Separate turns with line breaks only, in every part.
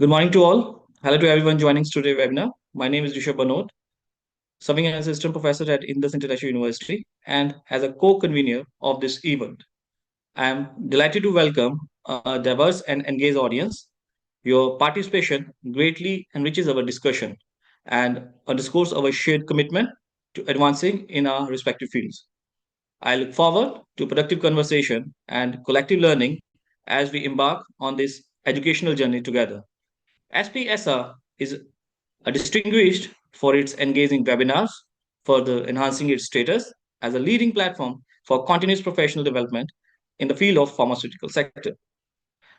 Good morning to all. Hello to everyone joining today's webinar. My name is Rishabh Banod, serving as assistant professor at Indus International University and as a co-convener of this event. I am delighted to welcome a diverse and engaged audience. Your participation greatly enriches our discussion and underscores our shared commitment to advancing in our respective fields. I look forward to productive conversation and collective learning as we embark on this educational journey together. SPSR is distinguished for its engaging webinars, further enhancing its status as a leading platform for continuous professional development in the field of pharmaceutical sector.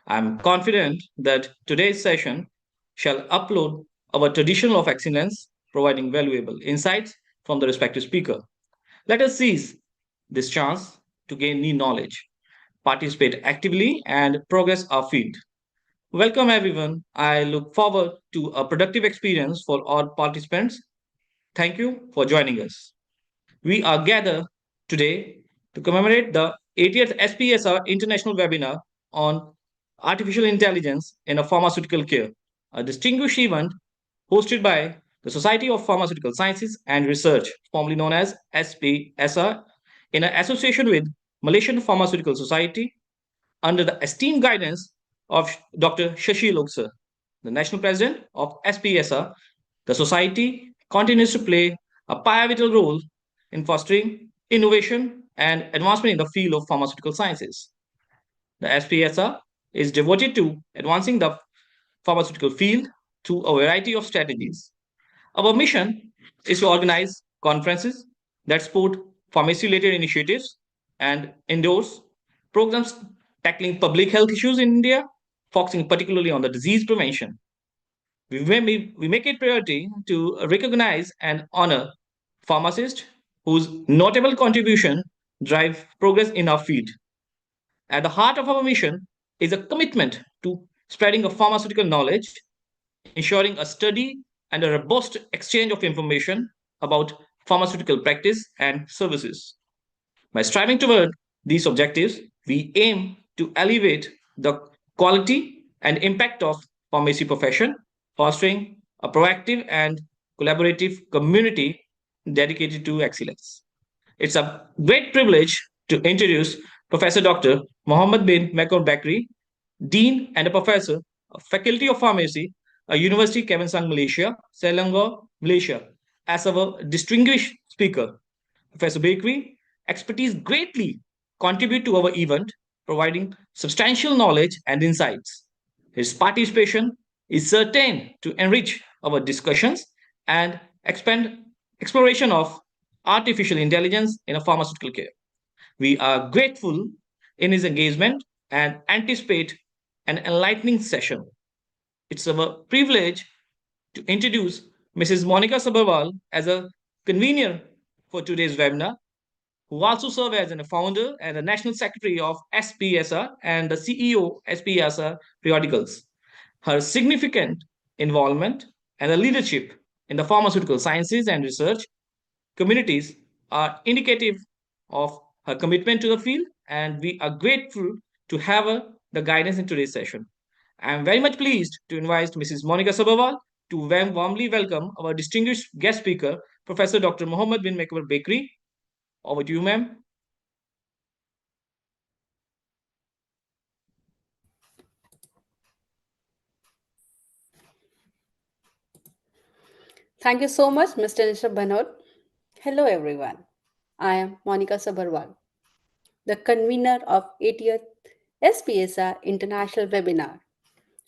I'm confident that today's session shall upload our tradition of excellence, providing valuable insights from the respective speaker. Let us seize this chance to gain new knowledge, participate actively, and progress our field. Welcome, everyone. I look forward to a productive experience for all participants. Thank you for joining us. We are gathered today to commemorate the 80th SPSR International Webinar on Artificial Intelligence in a Pharmaceutical Care, a distinguished event hosted by the Society of Pharmaceutical Sciences and Research, formerly known as SPSR, in association with Malaysian Pharmaceutical Society under the esteemed guidance of Dr. Shashi Loksar, the national president of SPSR. The society continues to play a pivotal role in fostering innovation and advancement in the field of pharmaceutical sciences. The SPSR is devoted to advancing the pharmaceutical field through a variety of strategies. Our mission is to organize conferences that support pharmacy related initiatives and endorse programs tackling public health issues in India, focusing particularly on the disease prevention. We make it priority to recognize and honor pharmacists whose notable contribution drive progress in our field. At the heart of our mission is a commitment to spreading of pharmaceutical knowledge, ensuring a steady and a robust exchange of information about pharmaceutical practice and services. By striving toward these objectives, we aim to elevate the quality and impact of pharmacy profession, fostering a proactive and collaborative community dedicated to excellence. It's a great privilege to introduce Professor Dr. Mohd bin Makmor Bakry, Dean and a Professor of Faculty of Pharmacy at Universiti Kebangsaan Malaysia, Selangor, Malaysia, as our distinguished speaker. Professor Bakry expertise greatly contribute to our event, providing substantial knowledge and insights. His participation is certain to enrich our discussions and expand exploration of artificial intelligence in a pharmaceutical care. We are grateful in his engagement and anticipate an enlightening session. It's our privilege to introduce Mrs. Monika Sabharwal as a convener for today's webinar, who also serves as a founder and a national secretary of SPSR and the CEO SPSR periodicals. Her significant involvement and the leadership in the pharmaceutical sciences and research communities are indicative of her commitment to the field, and we are grateful to have her the guidance in today's session. I am very much pleased to invite Mrs. Monika Sabharwal to warmly welcome our distinguished guest speaker, Professor Dr. Mohd bin Makmor Bakry. Over to you, ma'am.
Thank you so much, Mr. Rishabh Banod. Hello, everyone. I am Monika Sabharwal, the convener of 80th SPSR International Webinar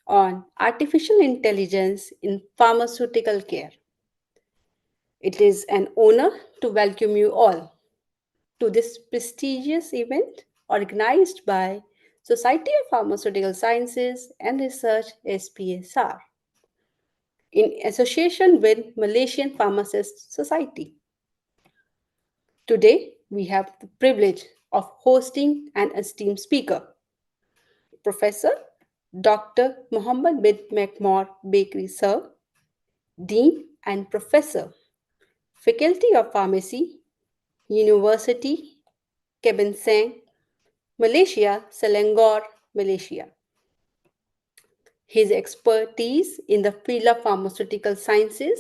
on Artificial Intelligence in Pharmaceutical Care. It is an honor to welcome you all to this prestigious event organized by Society of Pharmaceutical Sciences and Research SPSR in association with Malaysian Pharmacists Society. Today, we have the privilege of hosting an esteemed speaker, Professor Dr. Mohd bin Makmor Bakry Sir, Dean and Professor, Faculty of Pharmacy, Universiti Kebangsaan Malaysia, Selangor, Malaysia. His expertise in the field of pharmaceutical sciences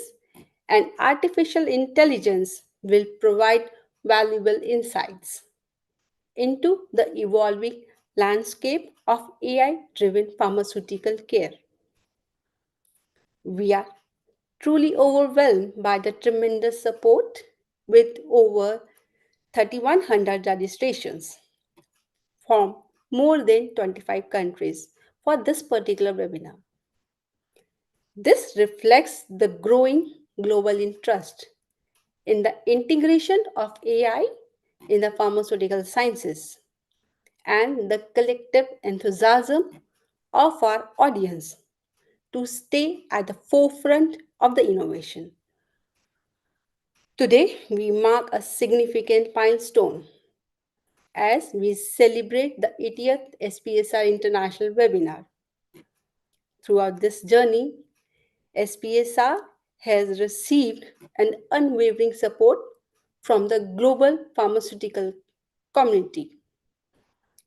and artificial intelligence will provide valuable insights into the evolving landscape of AI driven pharmaceutical care. We are truly overwhelmed by the tremendous support with over 3,100 registrations from more than 25 countries for this particular webinar. This reflects the growing global interest in the integration of AI in the pharmaceutical sciences and the collective enthusiasm of our audience to stay at the forefront of the innovation. Today, we mark a significant milestone as we celebrate the 80th SPSR International Webinar. Throughout this journey, SPSR has received an unwavering support from the global pharmaceutical community,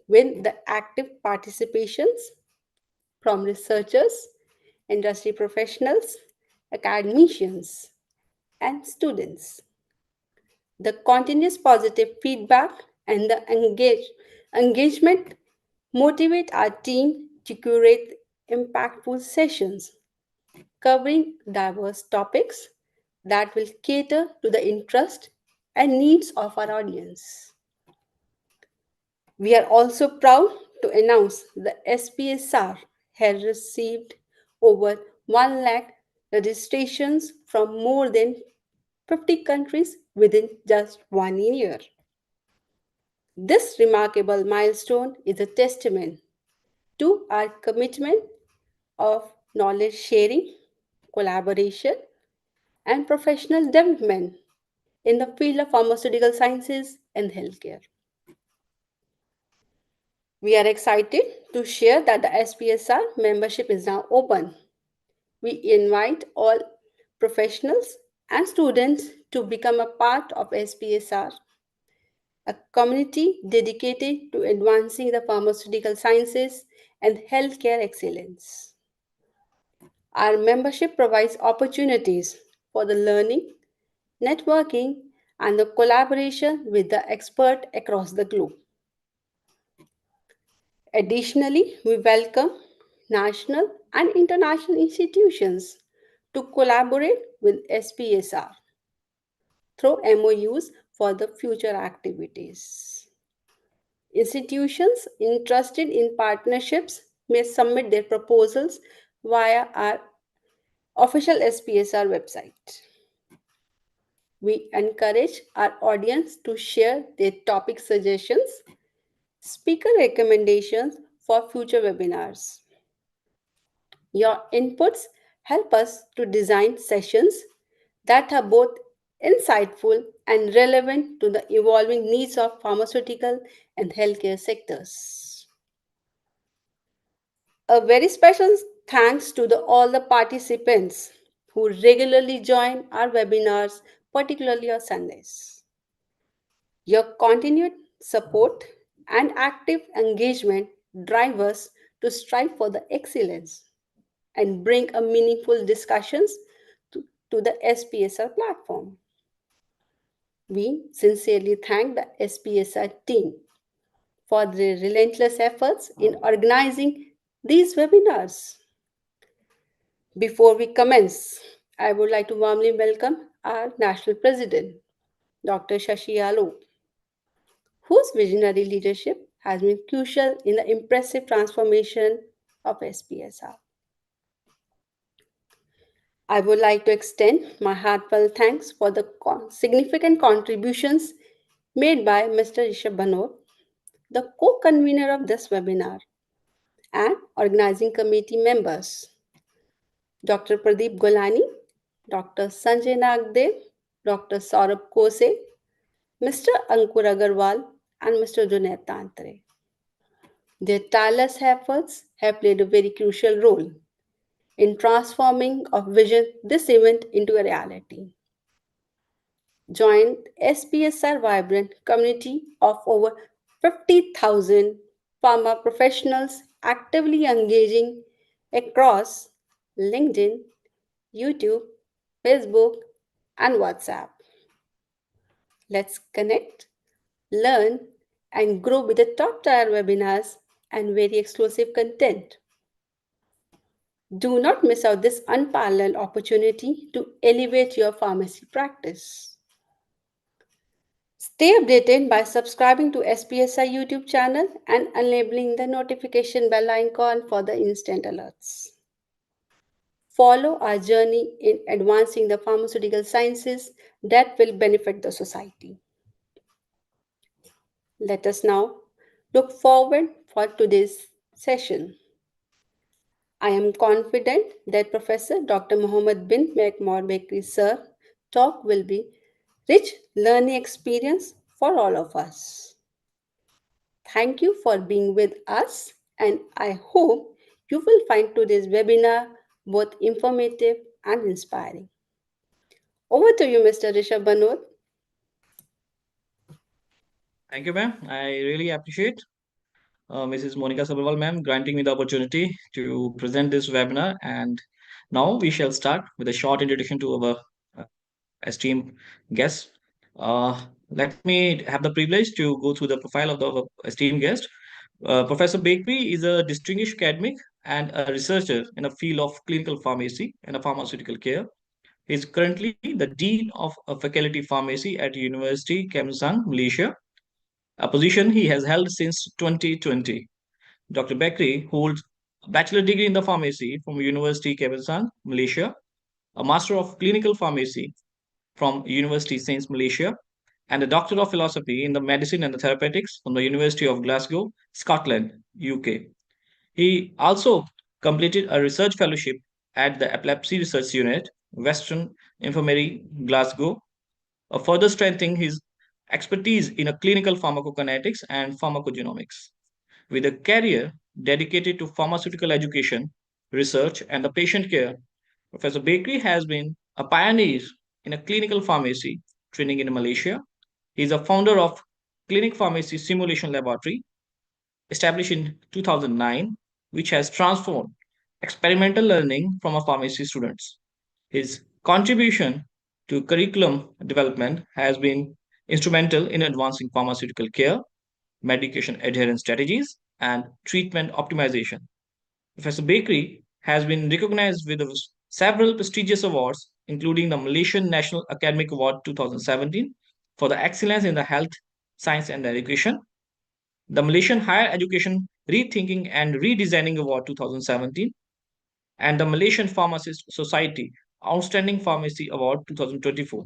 with the active participations from researchers, industry professionals, academicians, and students. The continuous positive feedback and the engagement motivate our team to curate impactful sessions covering diverse topics that will cater to the interest and needs of our audience. We are also proud to announce the SPSR has received over 1 lakh registrations from more than 50 countries within just 1 year. This remarkable milestone is a testament to our commitment of knowledge sharing, collaboration, and professional development in the field of pharmaceutical sciences and healthcare. We are excited to share that the SPSR membership is now open. We invite all professionals and students to become a part of SPSR, a community dedicated to advancing the pharmaceutical sciences and healthcare excellence. Our membership provides opportunities for the learning, networking, and the collaboration with the expert across the globe. Additionally, we welcome national and international institutions to collaborate with SPSR through MOUs for the future activities. Institutions interested in partnerships may submit their proposals via our official SPSR website. We encourage our audience to share their topic suggestions, speaker recommendations for future webinars. Your inputs help us to design sessions that are both insightful and relevant to the evolving needs of pharmaceutical and healthcare sectors. A very special thanks to all the participants who regularly join our webinars, particularly on Sundays. Your continued support and active engagement drive us to strive for the excellence and bring a meaningful discussions to the SPSR platform. We sincerely thank the SPSR team for their relentless efforts in organizing these webinars. Before we commence, I would like to warmly welcome our National President, Dr. Shashi Alok, whose visionary leadership has been crucial in the impressive transformation of SPSR. I would like to extend my heartfelt thanks for the significant contributions made by Mr. Rishabh Bhanot, the co-convener of this webinar, and organizing committee members, Dr. Pradeep Golani, Dr. Sanjay Nagdev, Dr. Saurabh Kose, Mr. Ankur Agarwal, and Mr. Junaid Tantre. Their tireless efforts have played a very crucial role in transforming of vision this event into a reality. Join SPSR vibrant community of over 50,000 pharma professionals actively engaging across LinkedIn, YouTube, Facebook, and WhatsApp. Let's connect, learn, and grow with the top tier webinars and very exclusive content. Do not miss out this unparalleled opportunity to elevate your pharmacy practice. Stay updated by subscribing to SPSR YouTube channel and enabling the notification bell icon for the instant alerts. Follow our journey in advancing the pharmaceutical sciences that will benefit the society. Let us now look forward for today's session. I am confident that Professor Dr. Mohd bin Makmor Bakry sir talk will be rich learning experience for all of us. Thank you for being with us, and I hope you will find today's webinar both informative and inspiring. Over to you, Mr. Rishabh Banod.
Thank you, ma'am. I really appreciate Mrs. Monika Sabharwal, ma'am, granting me the opportunity to present this webinar. And now we shall start with a short introduction to our uh, esteemed guest. Let me have the privilege to go through the profile of the esteemed guest. Professor Bakri is a distinguished academic and a researcher in the field of clinical pharmacy and a pharmaceutical care. He is currently the Dean of a Faculty Pharmacy at Universiti Kebangsaan Malaysia, a position he has held since 2020. Dr. Bakri holds a bachelor degree in the pharmacy from Universiti Kebangsaan Malaysia, a master of clinical pharmacy from University Sains Malaysia, and a Doctor of Philosophy in the Medicine and the Therapeutics from the University of Glasgow, Scotland, UK. He also completed a research fellowship at the Epilepsy Research Unit, Western Infirmary, Glasgow, further strengthening his expertise in a clinical pharmacokinetics and pharmacogenomics. With a career dedicated to pharmaceutical education, research, and the patient care, Professor Bakri has been a pioneer in a clinical pharmacy training in Malaysia. He is a founder of Clinic Pharmacy Simulation Laboratory, established in 2009, which has transformed experimental learning from our pharmacy students. His contribution to curriculum development has been instrumental in advancing pharmaceutical care, medication adherence strategies, and treatment optimization. Professor Bakri has been recognized with several prestigious awards, including the Malaysian National Academic Award 2017 for the excellence in the health, science, and education, the Malaysian Higher Education Rethinking and Redesigning Award 2017, and the Malaysian Pharmacist Society Outstanding Pharmacy Award 2024.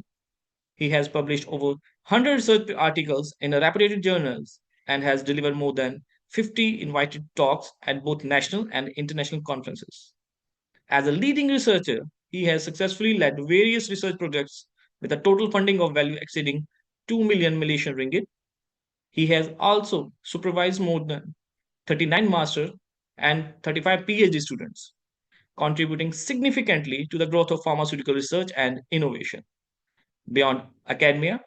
He has published over 100 research articles in reputed journals and has delivered more than 50 invited talks at both national and international conferences. As a leading researcher, he has successfully led various research projects with a total funding of value exceeding 2 million Malaysian ringgit. He has also supervised more than 39 master and 35 PhD students, contributing significantly to the growth of pharmaceutical research and innovation. Beyond academia,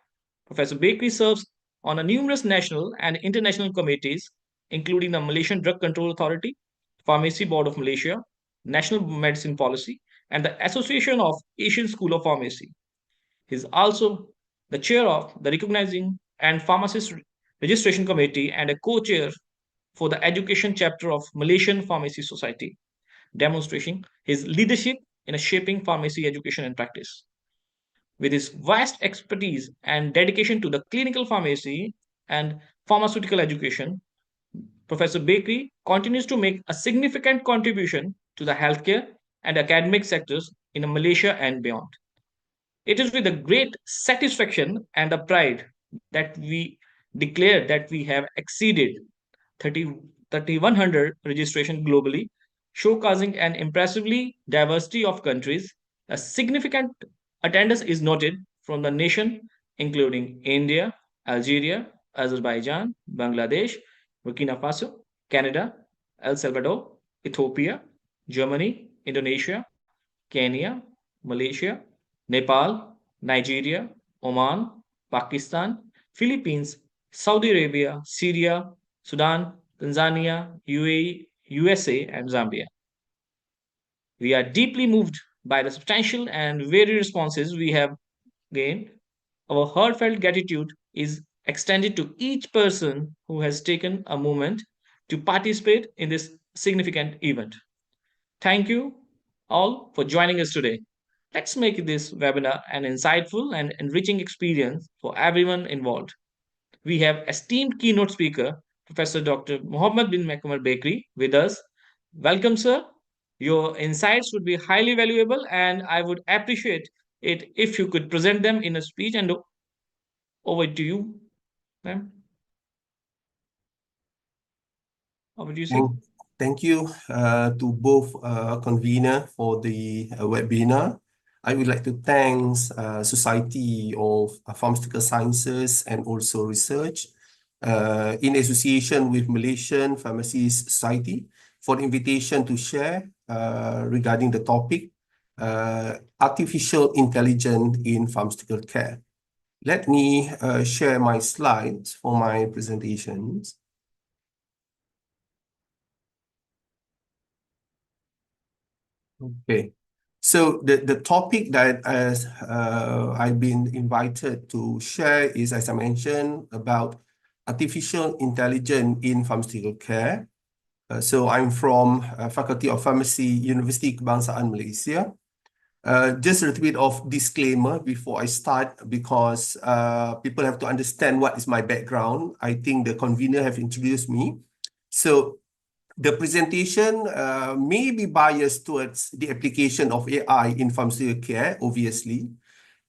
Professor Bakri serves on a numerous national and international committees, including the Malaysian Drug Control Authority, Pharmacy Board of Malaysia, National Medicine Policy, and the Association of Asian School of Pharmacy. He is also the chair of the Recognizing and Pharmacist Registration Committee and a co-chair for the education chapter of Malaysian Pharmacy Society, demonstrating his leadership in shaping pharmacy education and practice. With his vast expertise and dedication to the clinical pharmacy and pharmaceutical education, Professor Bakri continues to make a significant contribution to the healthcare and academic sectors in Malaysia and beyond. It is with a great satisfaction and a pride that we declare that we have exceeded 30, 3,100 registration globally, showcasing an impressively diversity of countries. A significant attendance is noted from the nation, including India, Algeria, Azerbaijan, Bangladesh, Burkina Faso, Canada, El Salvador, Ethiopia, Germany, Indonesia, Kenya, Malaysia, Nepal, Nigeria, Oman, Pakistan, Philippines, Saudi Arabia, Syria, Sudan, Tanzania, UAE, USA, and Zambia. We are deeply moved by the substantial and varied responses we have gained. Our heartfelt gratitude is extended to each person who has taken a moment to participate in this significant event. Thank you all for joining us today. Let's make this webinar an insightful and enriching experience for everyone involved. We have esteemed keynote speaker, Professor Dr. Mohd bin Makmor Bakry, with us. Welcome, sir. Your insights would be highly valuable, and I would appreciate it if you could present them in a speech. And over to you, ma'am. What would you say?
Thank, thank you to both convener for the webinar. I would like to thank Society of Pharmaceutical Sciences and also Research in association with Malaysian Pharmacists Society for the invitation to share regarding the topic artificial intelligence in pharmaceutical care. Let me share my slides for my presentations. Okay, so the topic that I've been invited to share is, as I mentioned, about artificial intelligence in pharmaceutical care. So I'm from Faculty of Pharmacy, Universiti Kebangsaan Malaysia. Just a little bit of disclaimer before I start, because people have to understand what is my background. I think the convener have introduced me. So the presentation may be biased towards the application of AI in pharmaceutical care, obviously.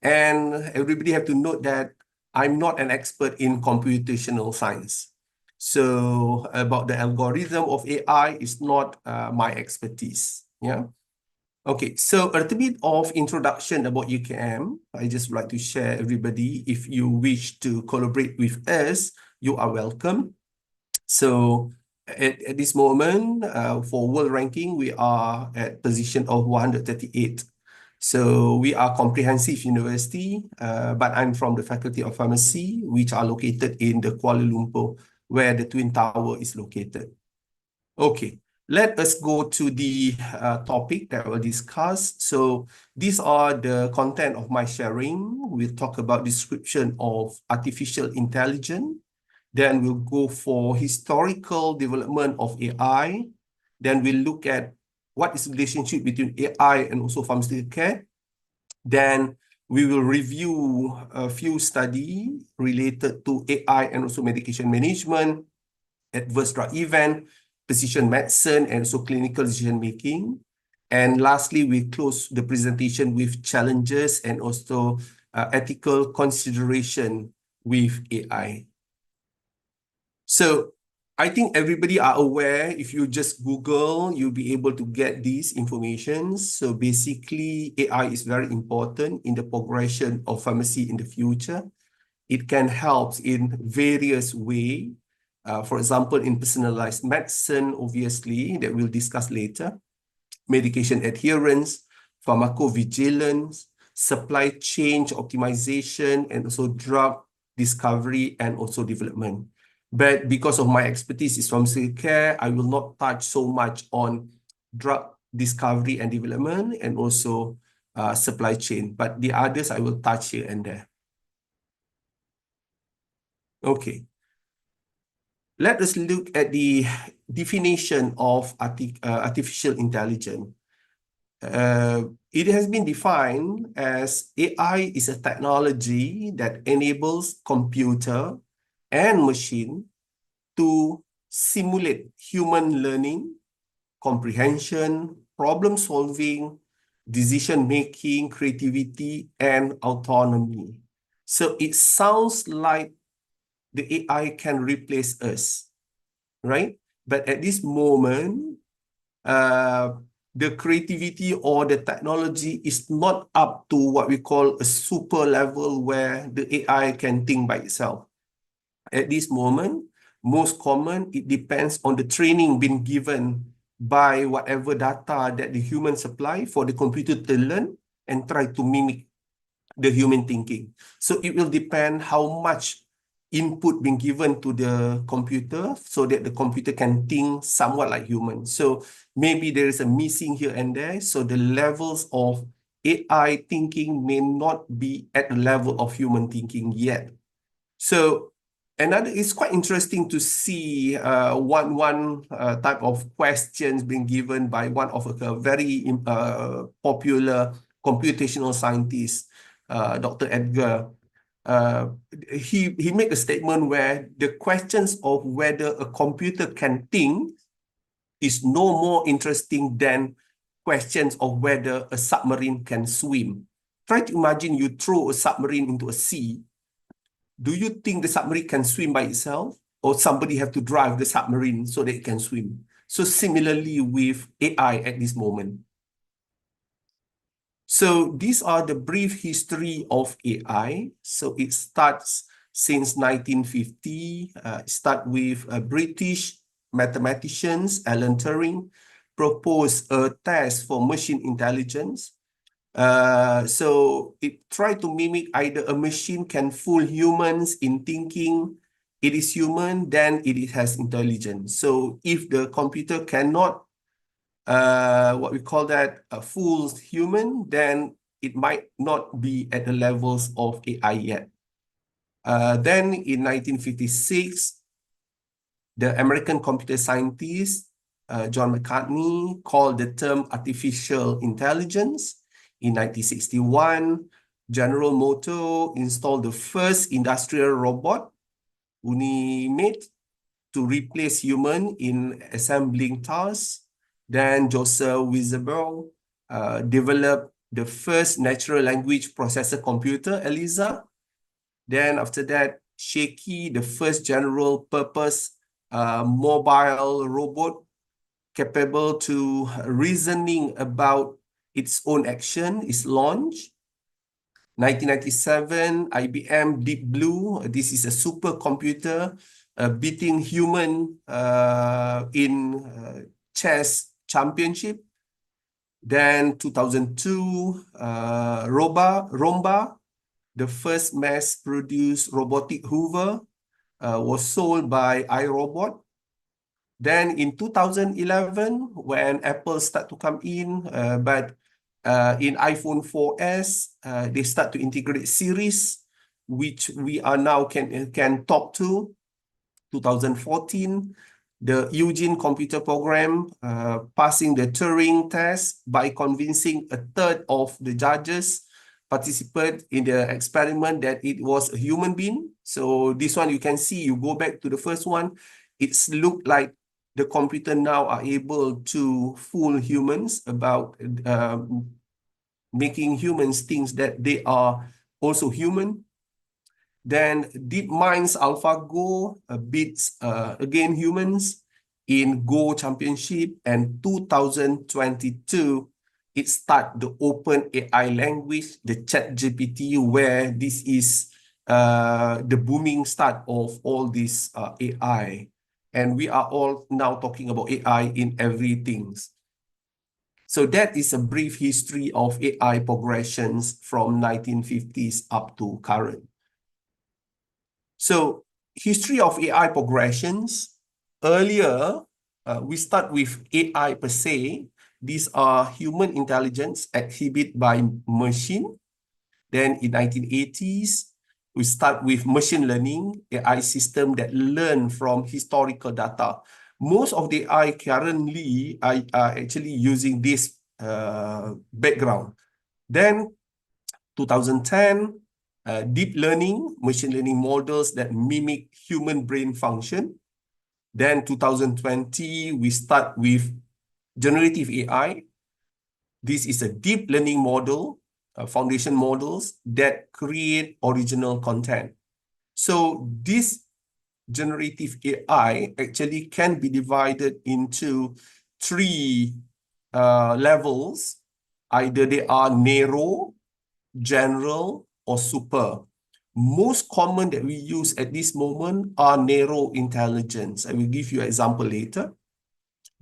And everybody have to note that I'm not an expert in computational science. So about the algorithm of AI is not my expertise. Yeah. Okay, so a little bit of introduction about UKM. I just would like to share everybody. If you wish to collaborate with us, you are welcome. So at this moment, for world ranking, we are at position of 138. So we are comprehensive university, but I'm from the Faculty of Pharmacy, which are located in the Kuala Lumpur, where the Twin Tower is located. Okay, let us go to the topic that we'll discuss. So these are the content of my sharing. We'll talk about description of artificial intelligence. Then we'll go for historical development of AI. Then we'll look at what is the relationship between AI and also pharmaceutical care. Then we will review a few studies related to AI and also medication management, adverse drug event, precision medicine, and also clinical decision making. And lastly, we close the presentation with challenges and also ethical consideration with AI. So I think everybody are aware, if you just Google, you'll be able to get these information. So basically, AI is very important in the progression of pharmacy in the future. It can help in various ways. For example, in personalized medicine, obviously, that we'll discuss later, medication adherence, pharmacovigilance, supply chain optimization, and also drug discovery and also development. But because of my expertise is from care, I will not touch so much on drug discovery and development and also supply chain. But the others I will touch here and there. Okay. Let us look at the definition of artificial intelligence. It has been defined as AI is a technology that enables computer and machine to simulate human learning, comprehension, problem solving, decision making, creativity, and autonomy. So it sounds like the AI can replace us, right? But at this moment, the creativity or the technology is not up to what we call a super level where the AI can think by itself. At this moment, most common, it depends on the training being given by whatever data that the human supply for the computer to learn and try to mimic the human thinking. So it will depend how much input being given to the computer so that the computer can think somewhat like human. So maybe there is a missing here and there. So the levels of AI thinking may not be at the level of human thinking yet. So another, it's quite interesting to see one type of questions being given by one of a very popular computational scientist, Dr. Edgar. He made a statement where the questions of whether a computer can think is no more interesting than questions of whether a submarine can swim. Try to imagine you throw a submarine into a sea. Do you think the submarine can swim by itself, or somebody have to drive the submarine so that it can swim? So similarly with AI at this moment. So these are the brief history of AI. So it starts since 1950. Start with British mathematicians, Alan Turing, proposed a test for machine intelligence. So it tried to mimic either a machine can fool humans in thinking it is human, then it has intelligence. So if the computer cannot what we call that fools human, then it might not be at the levels of AI yet. Then in 1956, the American computer scientist John McCartney called the term artificial intelligence. In 1961, General Motors installed the first industrial robot, Unimate, to replace human in assembling tasks. Then Joseph Weisberg developed the first natural language processor computer, ELIZA. Then after that, Shaky, the first general purpose mobile robot capable to reasoning about its own action, is launched. 1997, IBM Deep Blue. This is a supercomputer beating human in chess championship. Then 2002, Romba, the first mass-produced robotic Hoover, was sold by iRobot. Then in 2011, when Apple start to come in, but in iPhone 4S, they start to integrate Series, which we are now can talk to. 2014, the Eugene computer program passing the Turing test by convincing a third of the judges participate in the experiment that it was a human being. So this one you can see, you go back to the first one, it's looked like the computer now are able to fool humans about making humans think that they are also human. Then DeepMind's AlphaGo beats again humans in Go Championship, and 2022 it start the open AI language, the ChatGPT, where this is the booming start of all this AI. And we are all now talking about AI in everything. So that is a brief history of AI progressions from 1950s up to current. So history of AI progressions. Earlier, we start with AI per se. These are human intelligence exhibited by machine. Then in 1980s, we start with machine learning, AI system that learn from historical data. Most of the AI currently are actually using this background. Then 2010, deep learning, machine learning models that mimic human brain function. Then 2020, we start with generative AI. This is a deep learning model, foundation models that create original content. So this generative AI actually can be divided into three levels. Either they are narrow, general, or super. Most common that we use at this moment are narrow intelligence. I will give you an example later.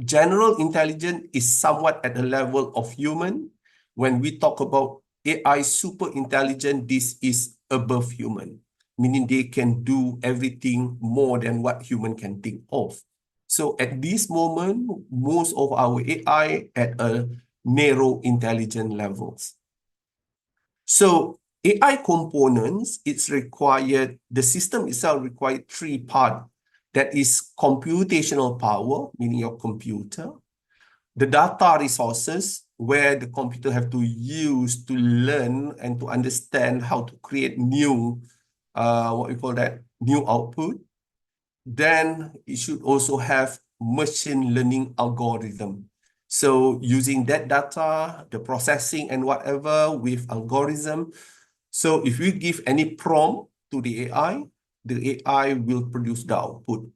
General intelligence is somewhat at the level of human. When we talk about AI super intelligent, this is above human. meaning they can do everything more than what human can think of. So at this moment, most of our AI at a narrow intelligence levels. So AI components, it's required, the system itself required three parts. That is computational power, meaning your computer, the data resources, where the computer have to use to learn and to understand how to create new, what we call that, new output. Then it should also have machine learning algorithm. So using that data, the processing and whatever with algorithm. So if we give any prompt to the AI will produce the output,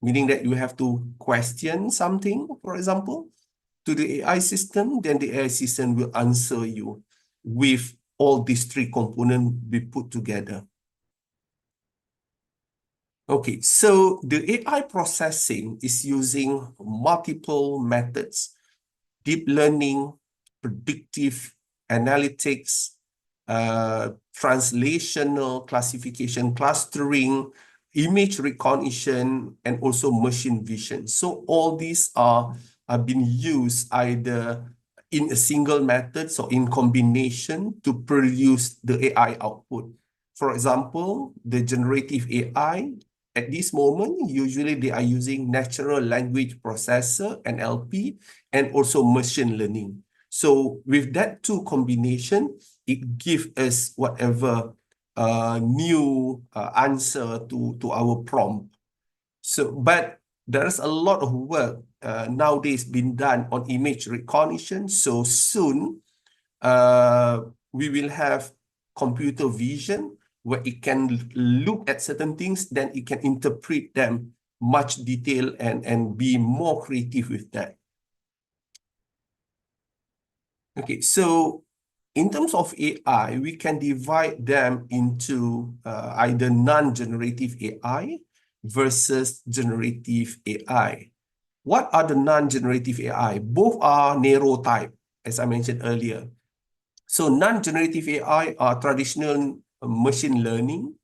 meaning that you have to question something, for example, to the AI system, then the AI system will answer you with all these three components be put together. Okay, so the AI processing is using multiple methods: deep learning, predictive analytics, translational classification, clustering, image recognition, and also machine vision. So all these are being used either in a single method, so in combination to produce the AI output. For example, the generative AI, at this moment, usually they are using natural language processor, NLP, and also machine learning. So with that two combination, it gives us whatever new answer to our prompt. So, but there's a lot of work nowadays being done on image recognition. So soon, we will have computer vision where it can look at certain things, then it can interpret them much detail and be more creative with that. Okay, so in terms of AI, we can divide them into either non-generative AI versus generative AI. What are the non-generative AI? Both are narrow type, as I mentioned earlier. So non-generative AI are traditional machine learning,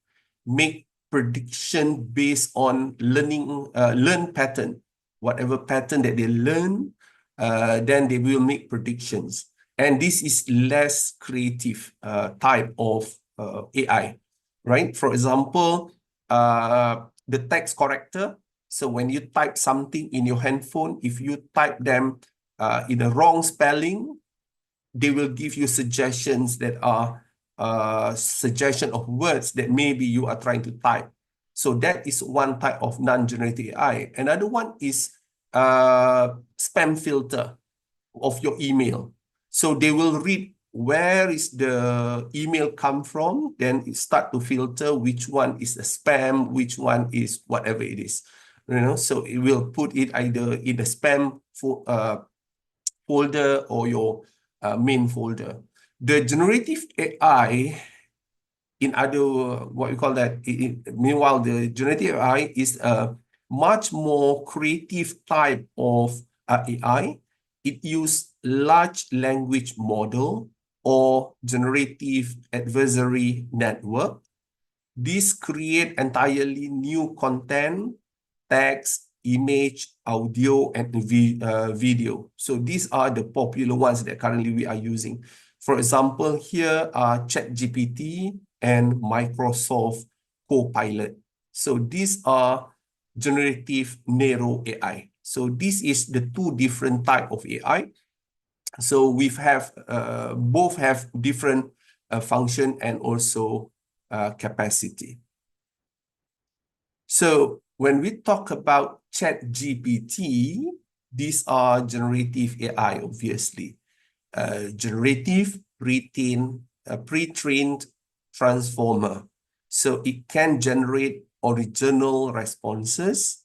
make prediction based on learn pattern. Whatever pattern that they learn, then they will make predictions. And this is less creative type of AI, right? For example, the text corrector. So when you type something in your handphone, if you type them in a wrong spelling, they will give you suggestions that are suggestion of words that maybe you are trying to type. So that is one type of non-generative AI. Another one is spam filter of your email. So they will read where is the email come from, then it start to filter which one is a spam, which one is whatever it is. You know, so it will put it either in the spam folder or your main folder. The generative AI, in other, what we call that, meanwhile, the generative AI is a much more creative type of AI. It uses large language model or generative adversary network. This create entirely new content, text, image, audio, and video. So these are the popular ones that currently we are using. For example, here are ChatGPT and Microsoft Copilot. So these are generative narrow AI. So this is the two different type of AI. So we have both have different function and also capacity. So when we talk about ChatGPT, these are generative AI, obviously. Generative pre-trained transformer. So it can generate original responses.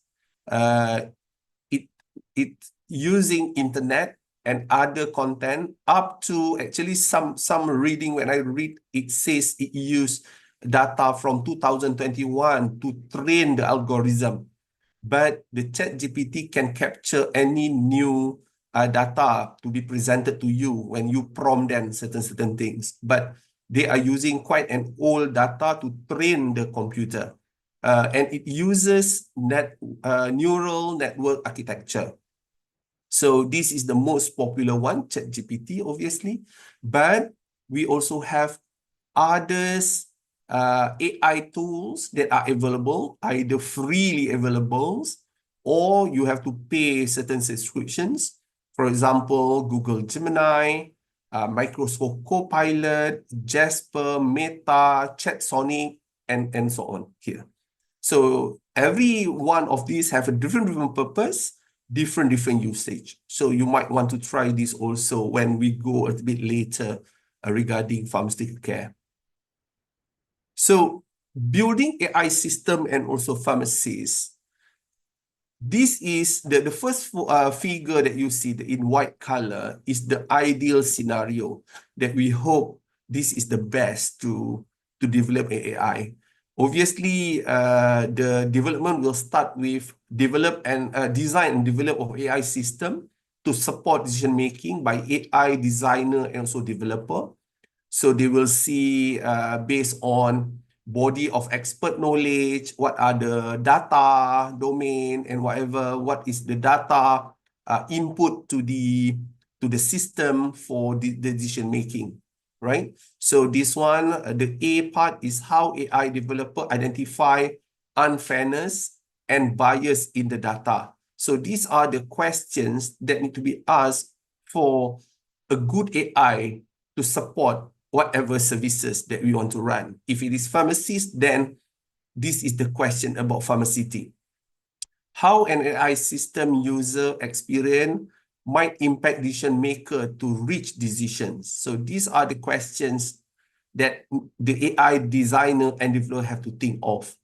It using internet and other content up to actually some reading. When I read, it says it used data from 2021 to train the algorithm. But the ChatGPT can capture any new data to be presented to you when you prompt them certain things. But they are using quite an old data to train the computer. And it uses neural network architecture. So this is the most popular one, ChatGPT, obviously. But we also have others, AI tools that are available, either freely available, or you have to pay certain subscriptions. For example, Google Gemini, Microsoft Copilot, Jasper, Meta, ChatSonic, and so on here. So every one of these have a different purpose, different usage. So you might want to try this also when we go a bit later regarding pharmaceutical care. So building AI system and also pharmacies. This is the first figure that you see in white color is the ideal scenario that we hope this is the best to develop AI. Obviously, the development will start with design and develop of AI system to support decision making by AI designer and also developer. So they will see based on body of expert knowledge, what are the data domain and whatever, what is the data input to the system for the decision making, right? So this one, the A part is how AI developer identify unfairness and bias in the data. So these are the questions that need to be asked for a good AI to support whatever services that we want to run. If it is pharmacies, then this is the question about pharmaceutical. How an AI system user experience might impact decision maker to reach decisions. So these are the questions that the AI designer and developer have to think of.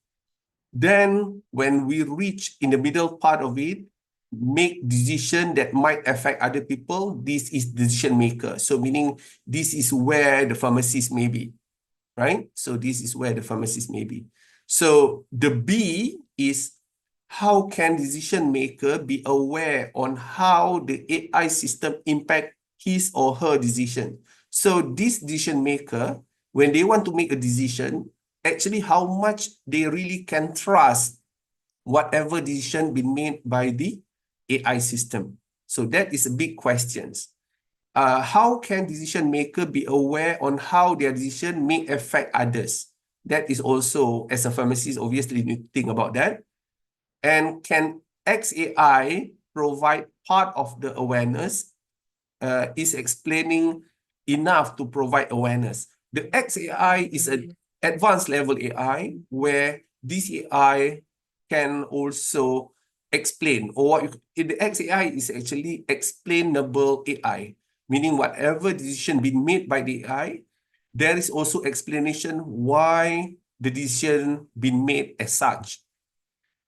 Then when we reach in the middle part of it, make decision that might affect other people, this is decision maker. So meaning this is where the pharmacist may be, right? So this is where the pharmacist may be. So the B is how can decision maker be aware on how the AI system impact his or her decision. So this decision maker, when they want to make a decision, actually how much they really can trust whatever decision been made by the AI system. So that is a big question. How can decision maker be aware on how their decision may affect others? That is also, as a pharmacist, obviously you need to think about that. And can XAI provide part of the awareness? Is explaining enough to provide awareness. The XAI is an advanced level AI where this AI can also explain, or the XAI is actually explainable AI, meaning whatever decision been made by the AI, there is also explanation why the decision been made as such.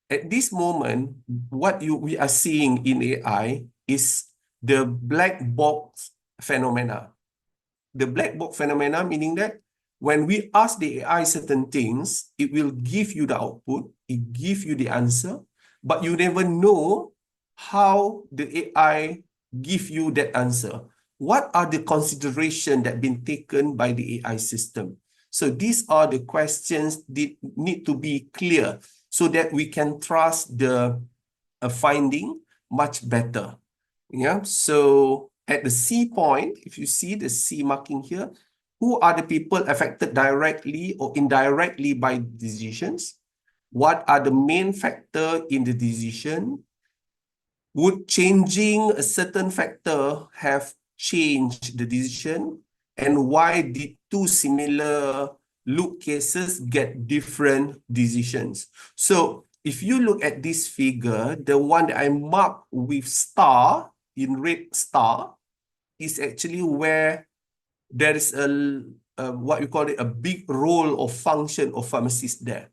At this moment, what we are seeing in AI is the black box phenomena. The black box phenomena meaning that when we ask the AI certain things, it will give you the output, it gives you the answer, but you never know how the AI give you that answer. What are the considerations that been taken by the AI system? So these are the questions that need to be clear so that we can trust the finding much better. Yeah, so at the C point, if you see the C marking here, who are the people affected directly or indirectly by decisions? What are the main factor in the decision? Would changing a certain factor have changed the decision? And why did two similar loop cases get different decisions? So if you look at this figure, the one that I marked with star, in red star, is actually where there is a what you call it, a big role or function of pharmacist there.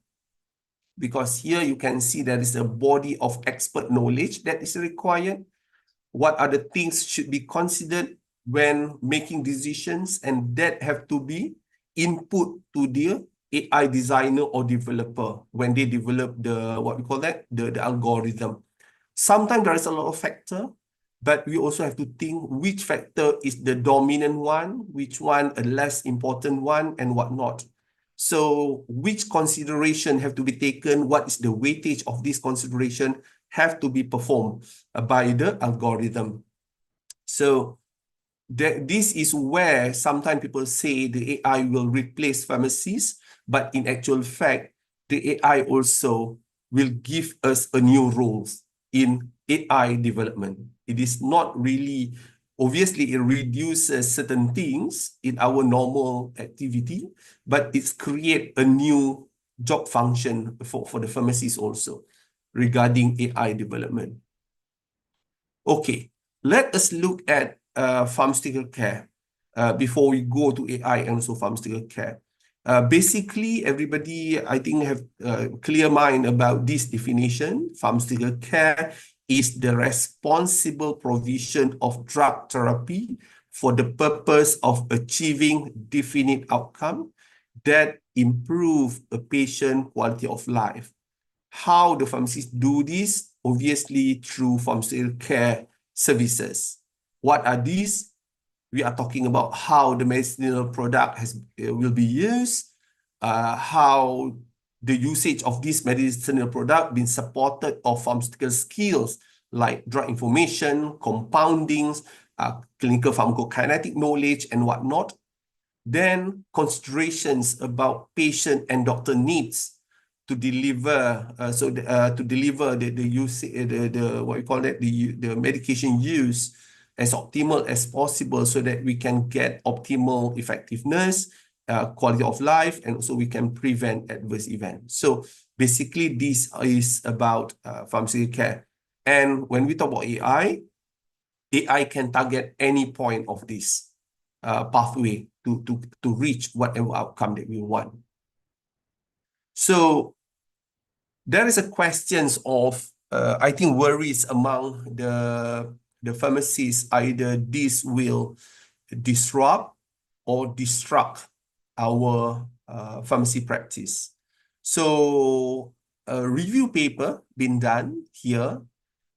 Because here you can see there is a body of expert knowledge that is required. What are the things should be considered when making decisions, and that have to be input to the AI designer or developer when they develop the, what we call that, the algorithm. Sometimes there is a lot of factor, but we also have to think which factor is the dominant one, which one a less important one, and whatnot. So which consideration have to be taken, what is the weightage of this consideration have to be performed by the algorithm. So this is where sometimes people say the AI will replace pharmacists, but in actual fact, the AI also will give us a new roles in AI development. It is not really, obviously it reduces certain things in our normal activity, but it's create a new job function for the pharmacists also regarding AI development. Okay, let us look at pharmaceutical care before we go to AI and also pharmaceutical care. Basically, everybody, I think, have a clear mind about this definition. Pharmaceutical care is the responsible provision of drug therapy for the purpose of achieving definite outcome that improve a patient quality of life. How the pharmacists do this? Obviously, through pharmaceutical care services. What are these? We are talking about how the medicinal product will be used, how the usage of this medicinal product been supported of pharmaceutical skills like drug information, compoundings, clinical pharmacokinetic knowledge, and whatnot. Then considerations about patient and doctor needs to deliver, to deliver the use, the what you call that, the medication use as optimal as possible, so that we can get optimal effectiveness, quality of life, and also we can prevent adverse events. So basically, this is about pharmaceutical care. And when we talk about AI can target any point of this pathway to reach whatever outcome that we want. So there is a questions of, I think, worries among the pharmacists, either this will disrupt or destruct our pharmacy practice. So a review paper been done here.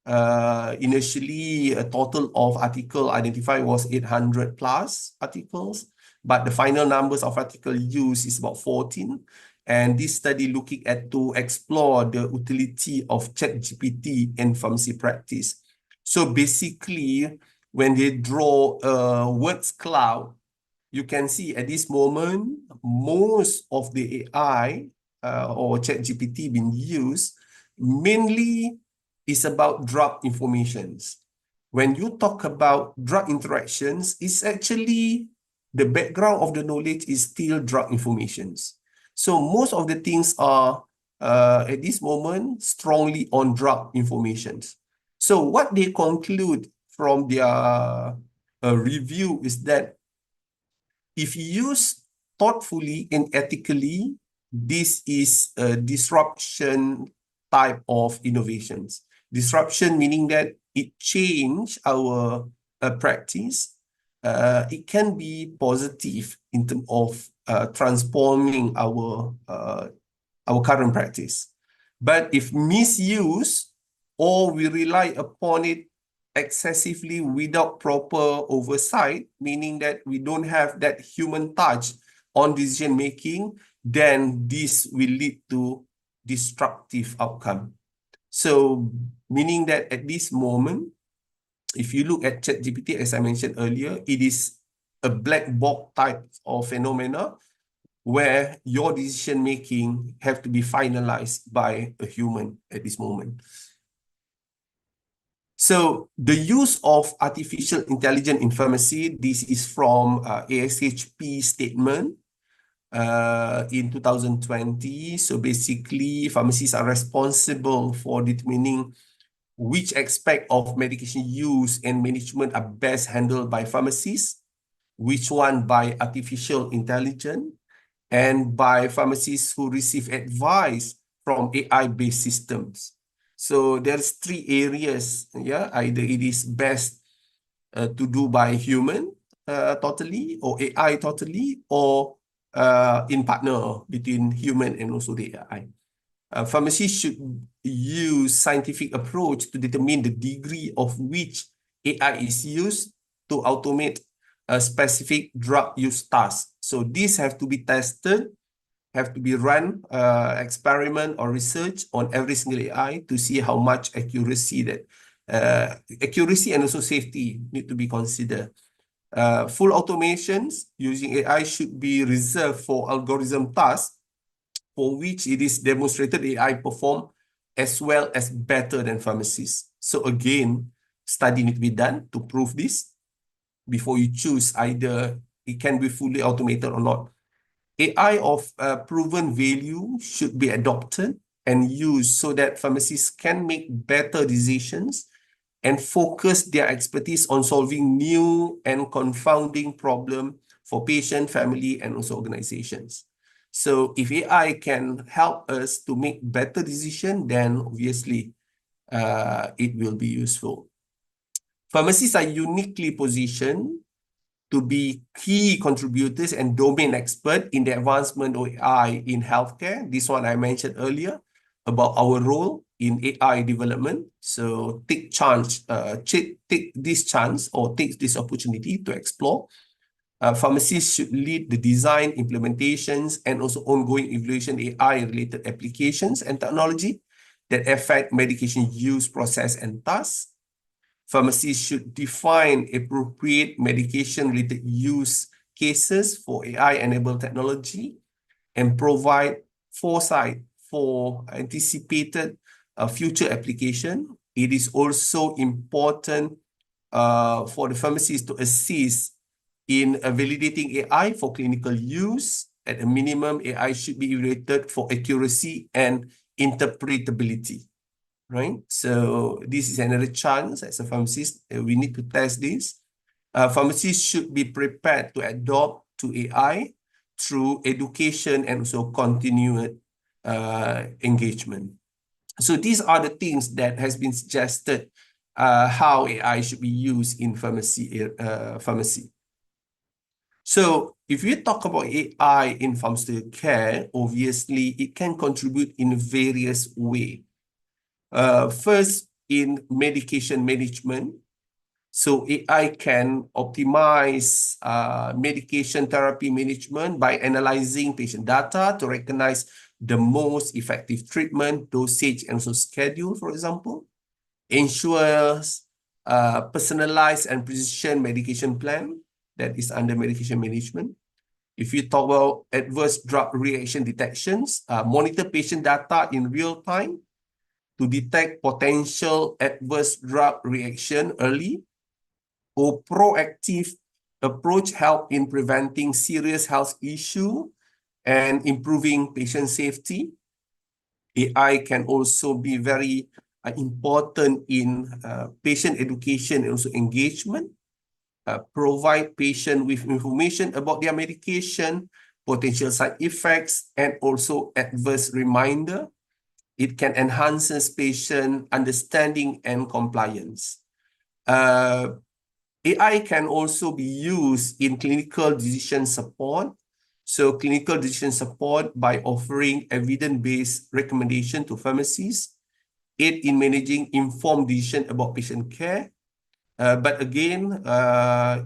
Initially, a total of article identified was 800 plus articles, but the final numbers of article used is about 14. And this study looking at to explore the utility of ChatGPT in pharmacy practice. So basically, when they draw a words cloud, you can see at this moment, most of the AI or ChatGPT being used mainly is about drug informations. When you talk about drug interactions, it's actually the background of the knowledge is still drug informations. So most of the things are at this moment strongly on drug informations. So what they conclude from their review is that if used thoughtfully and ethically, this is a disruption type of innovations. Disruption meaning that it change our practice. It can be positive in terms of transforming our current practice. But if misused or we rely upon it excessively without proper oversight, meaning that we don't have that human touch on decision making, then this will lead to destructive outcome. So meaning that at this moment, if you look at ChatGPT, as I mentioned earlier, it is a black box type of phenomena where your decision making have to be finalized by a human at this moment. So the use of artificial intelligence in pharmacy, this is from ASHP statement in 2020. So basically, pharmacists are responsible for determining which aspect of medication use and management are best handled by pharmacists, which one by artificial intelligence, and by pharmacists who receive advice from AI-based systems. So there's three areas, yeah, either it is best to do by human totally, or AI totally, or in partner between human and also the AI. Pharmacists should use scientific approach to determine the degree of which AI is used to automate a specific drug use task. So these have to be tested, have to be run experiment or research on every single AI to see how much accuracy that accuracy and also safety need to be considered. Full automations using AI should be reserved for algorithm tasks for which it is demonstrated AI perform as well as better than pharmacists. So again, study need to be done to prove this before you choose either it can be fully automated or not. AI of proven value should be adopted and used so that pharmacists can make better decisions and focus their expertise on solving new and confounding problems for patient, family, and also organizations. So if AI can help us to make better decisions, then obviously it will be useful. Pharmacists are uniquely positioned to be key contributors and domain expert in the advancement of AI in healthcare. This one I mentioned earlier about our role in AI development. So take this chance or take this opportunity to explore. Pharmacists should lead the design, implementations, and also ongoing evaluation AI-related applications and technology that affect medication use, process, and tasks. Pharmacists should define appropriate medication-related use cases for AI-enabled technology and provide foresight for anticipated future application. It is also important for the pharmacists to assist in validating AI for clinical use. At a minimum, AI should be evaluated for accuracy and interpretability. Right? So this is another chance as a pharmacist. We need to test this. Pharmacists should be prepared to adopt to AI through education and also continued engagement. So these are the things that has been suggested how AI should be used in pharmacy. So if we talk about AI in pharmaceutical care, obviously it can contribute in various ways. First, in medication management. So AI can optimize medication therapy management by analyzing patient data to recognize the most effective treatment, dosage, and also schedule, for example. Ensures personalized and precision medication plan that is under medication management. If you talk about adverse drug reaction detections, monitor patient data in real time to detect potential adverse drug reaction early, or proactive approach help in preventing serious health issue and improving patient safety. AI can also be very important in patient education and also engagement, provide patient with information about their medication, potential side effects, and also adverse reminder. It can enhance patient understanding and compliance. AI can also be used in clinical decision support. So clinical decision support by offering evidence-based recommendation to pharmacies, aid in managing informed decision about patient care. But again,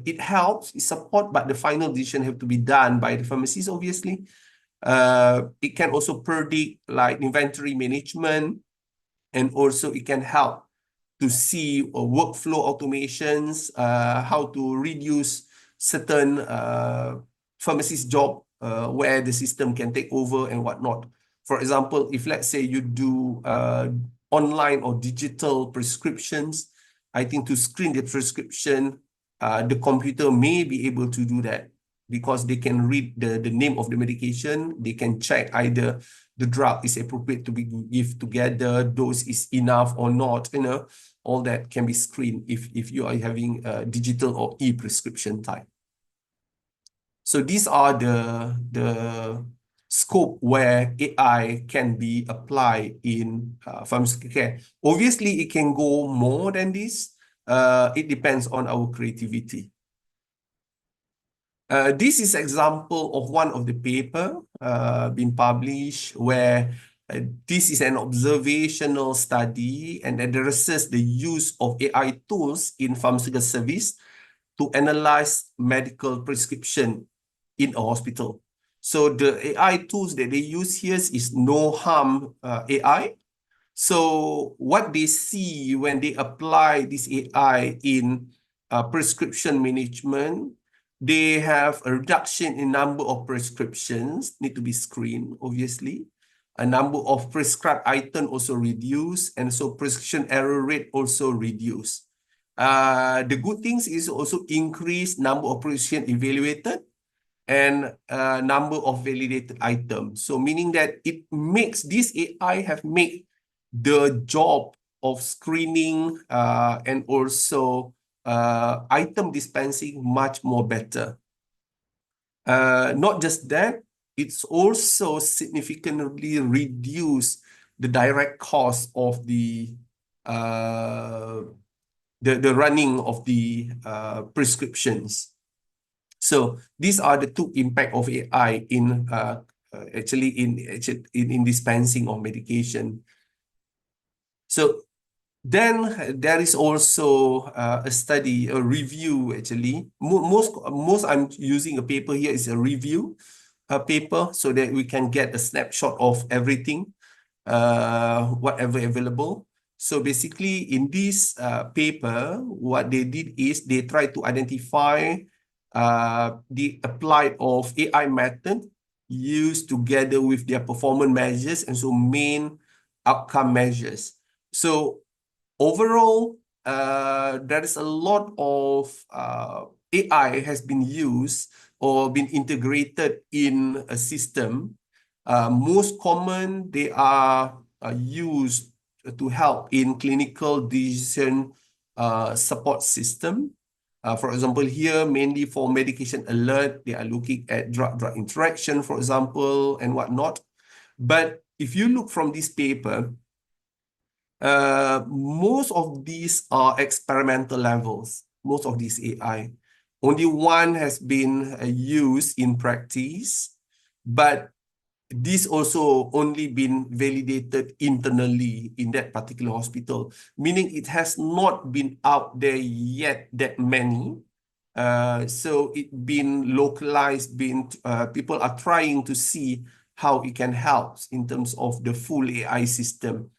it helps, it support, but the final decision have to be done by the pharmacies, obviously. It can also predict like inventory management, and also it can help to see workflow automations, how to reduce certain pharmacist job where the system can take over and whatnot. For example, if let's say you do online or digital prescriptions, I think to screen the prescription, the computer may be able to do that because they can read the name of the medication. They can check either the drug is appropriate to be given together, dose is enough or not, all that can be screened if you are having a digital or e-prescription type. So these are the scope where AI can be applied in pharmaceutical care. Obviously, it can go more than this. It depends on our creativity. This is example of one of the paper being published where This is an observational study and addresses the use of AI tools in pharmaceutical service to analyze medical prescription in a hospital. So the AI tools that they use here is no harm AI. So what they see when they apply this AI in prescription management, they have a reduction in number of prescriptions need to be screened, obviously. A number of prescribed items also reduced, and so prescription error rate also reduced. The good things is also increased number of prescription evaluated and number of validated items. So meaning that it makes this AI have made the job of screening and also item dispensing much more better. Not just that, it's also significantly reduced the direct cost of the running of the prescriptions. So these are the two impact of AI in actually in dispensing of medication. So then there is also a study, a review actually. Most I'm using a paper here is a review paper so that we can get a snapshot of everything, whatever available. So basically in this paper, what they did is they tried to identify the applied of AI method used together with their performance measures and so main outcome measures. So overall, there is a lot of AI has been used or been integrated in a system. Most common, they are used to help in clinical decision support system. For example, here, mainly for medication alert, they are looking at drug-drug interaction, for example, and whatnot. But if you look from this paper, most of these are experimental levels, most of these AI. Only one has been used in practice, but this also only been validated internally in that particular hospital, meaning it has not been out there yet that many. So it been localized, people are trying to see how it can help in terms of the full AI system.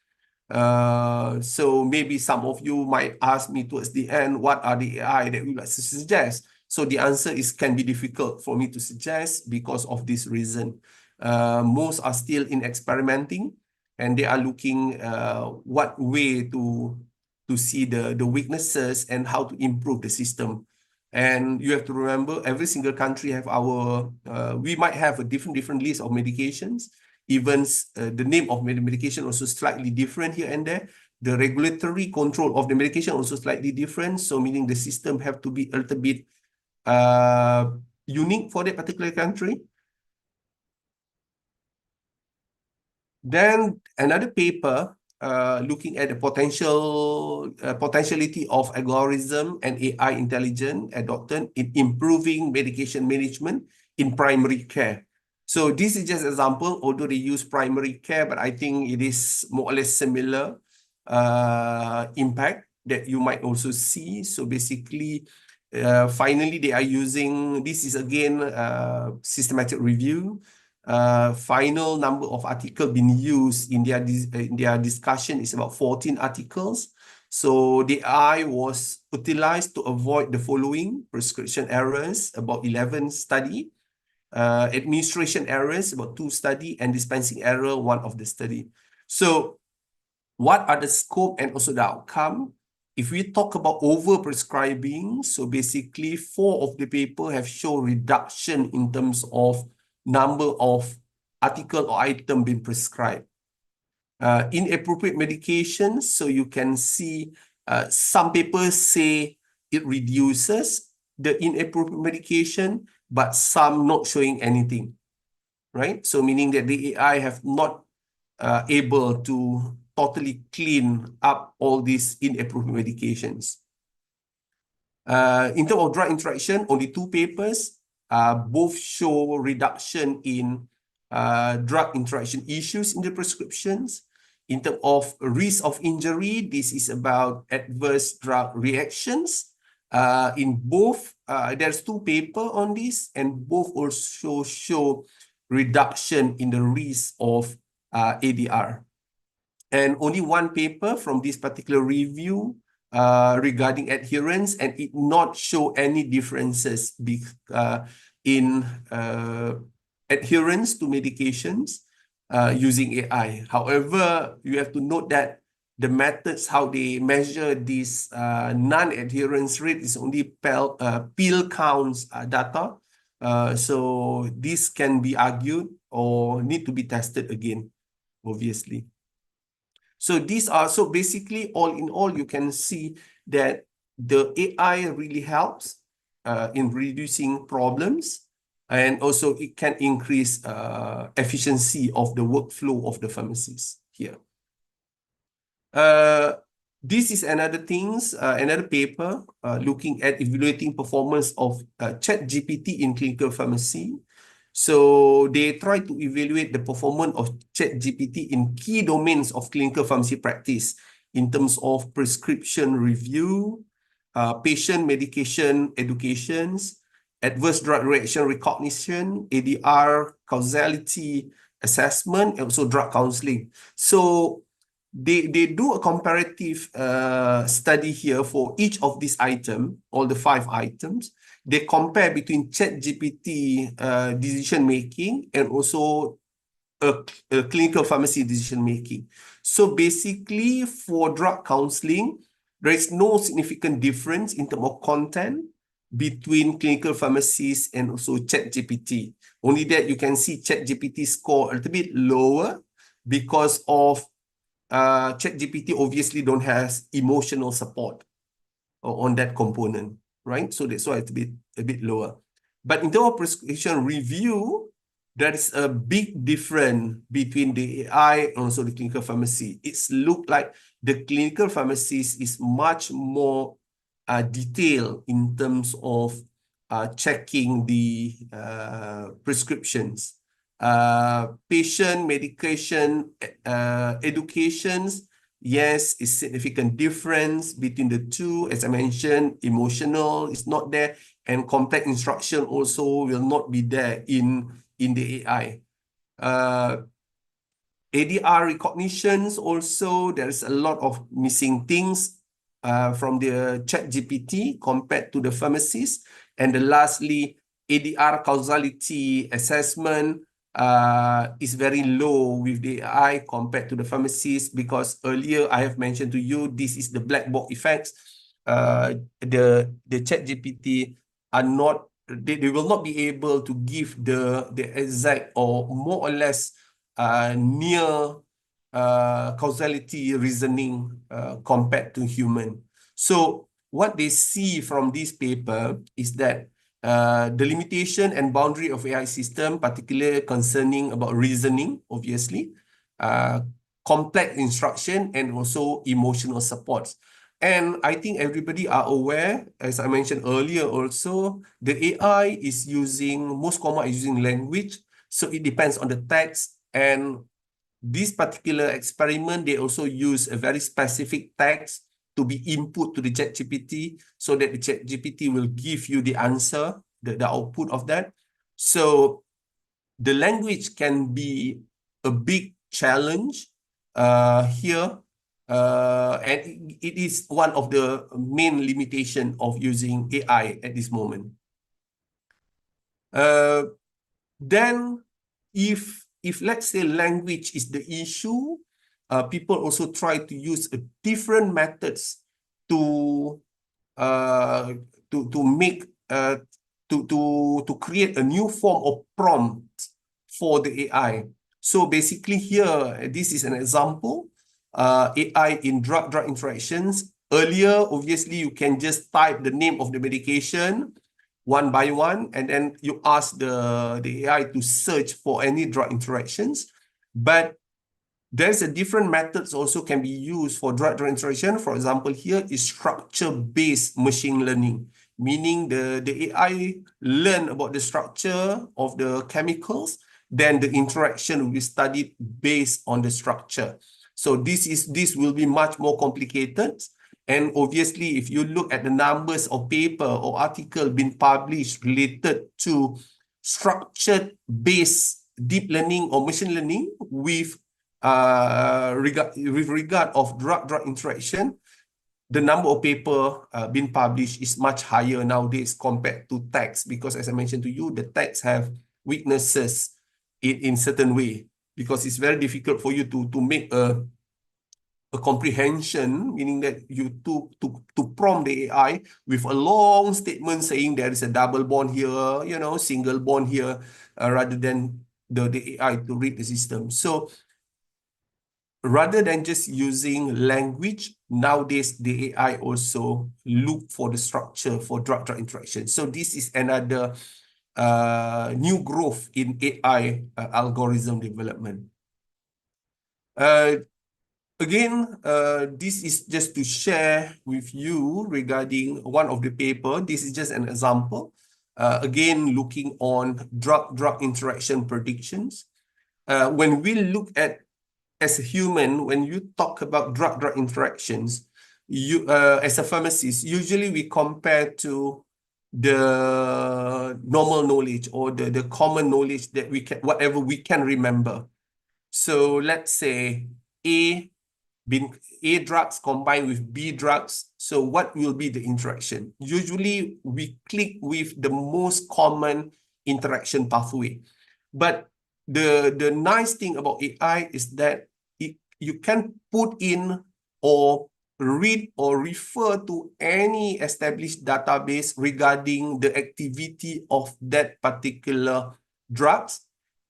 So maybe some of you might ask me towards the end, what are the AI that we like to suggest? So the answer is can be difficult for me to suggest because of this reason. Most are still in experimenting and they are looking what way to see the weaknesses and how to improve the system. And you have to remember every single country have our, we might have a different list of medications. Even the name of medication also slightly different here and there. The regulatory control of the medication also slightly different. So meaning the system have to be a little bit unique for that particular country. Then another paper looking at the potentiality of algorithm and AI intelligence adopted in improving medication management in primary care. So this is just an example, although they use primary care, but I think it is more or less similar impact that you might also see. So basically, finally, they are using, this is again systematic review. Final number of articles being used in their discussion is about 14 articles. So the AI was utilized to avoid the following: prescription errors, about 11 study, administration errors, about 2 study, and dispensing error, 1 of the study. So what are the scope and also the outcome? If we talk about over-prescribing, so basically 4 of the paper have shown reduction in terms of number of article or item being prescribed. Inappropriate medications, so you can see some papers say it reduces the inappropriate medication, but some not showing anything, right? So meaning that the AI have not able to totally clean up all these inappropriate medications. In terms of drug interaction, only 2 papers both show reduction in drug interaction issues in the prescriptions. In terms of risk of injury, this is about adverse drug reactions. In both, there's two papers on this, and both also show reduction in the risk of ADR. And only one paper from this particular review regarding adherence, and it not show any differences in adherence to medications using AI. However, you have to note that the methods how they measure this non-adherence rate is only pill counts data. So this can be argued or need to be tested again, obviously. So these are, so basically all in all, you can see that the AI really helps in reducing problems, and also it can increase efficiency of the workflow of the pharmacies here. This is another paper looking at evaluating performance of ChatGPT in clinical pharmacy. So they try to evaluate the performance of ChatGPT in key domains of clinical pharmacy practice in terms of prescription review, patient medication educations, adverse drug reaction recognition, ADR causality assessment, and also drug counseling. So they do a comparative study here for each of these items, all the 5 items. They compare between ChatGPT decision making and also a clinical pharmacy decision making. So basically, for drug counseling, there is no significant difference in terms of content between clinical pharmacies and also ChatGPT. Only that you can see ChatGPT score a little bit lower because of ChatGPT obviously don't has emotional support on that component, right? So that's why it's a bit lower. But in terms of prescription review, there is a big difference between the AI and also the clinical pharmacy. It's look like the clinical pharmacist is much more detailed in terms of checking the prescriptions. Patient medication educations, yes, is significant difference between the two. As I mentioned, emotional is not there, and complex instruction also will not be there in the AI. ADR recognitions also, there's a lot of missing things from the ChatGPT compared to the pharmacist. And then lastly, ADR causality assessment is very low with the AI compared to the pharmacist, because earlier I have mentioned to you, this is the black box effects. The ChatGPT are not, they will not be able to give the exact or more or less near causality reasoning compared to human. So what they see from this paper is that the limitation and boundary of AI system, particularly concerning about reasoning, obviously, complex instruction, and also emotional supports. And I think everybody are aware, as I mentioned earlier also, the AI is using, most common is using language. So it depends on the text. And this particular experiment, they also use a very specific text to be input to the ChatGPT, so that the ChatGPT will give you the answer, the output of that. So the language can be a big challenge here. And it is one of the main limitation of using AI at this moment. Then if let's say language is the issue, people also try to use different methods to make to create a new form of prompt for the AI. So basically here, this is an example. AI in drug interactions. Earlier, obviously, you can just type the name of the medication one by one, and then you ask the AI to search for any drug interactions. But there's a different methods also can be used for drug interaction. For example, here is structure-based machine learning, meaning the AI learn about the structure of the chemicals, then the interaction will be studied based on the structure. So this will be much more complicated. And obviously, if you look at the numbers of paper or article being published related to structured-based deep learning or machine learning with regard of drug-drug interaction, the number of paper being published is much higher nowadays compared to text, because as I mentioned to you, the text have weaknesses in certain way, because it's very difficult for you to make a comprehension, meaning that you to prompt the AI with a long statement saying there is a double bond here, single bond here, rather than the AI to read the system. So rather than just using language, nowadays the AI also look for the structure for drug-drug interaction. So this is another new growth in AI algorithm development. Again, this is just to share with you regarding one of the paper. This is just an example. Again, looking on drug-drug interaction predictions. When we look at, as a human, when you talk about drug-drug interactions, you as a pharmacist, usually we compare to the normal knowledge or the common knowledge that we can, whatever we can remember. So let's say A drugs combined with B drugs. So what will be the interaction? Usually we click with the most common interaction pathway. But the nice thing about AI is that you can put in or read or refer to any established database regarding the activity of that particular drugs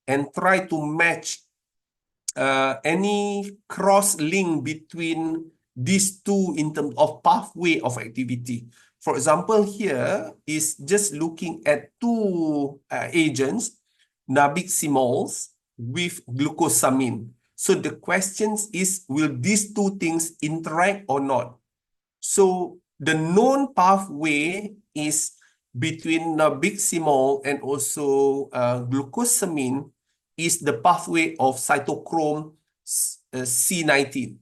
and try to match any cross-link between these two in terms of pathway of activity. For example, here is just looking at two agents, nabiximols with glucosamine. So the question is, will these two things interact or not? So the known pathway is between nabiximol and also glucosamine is the pathway of cytochrome C19,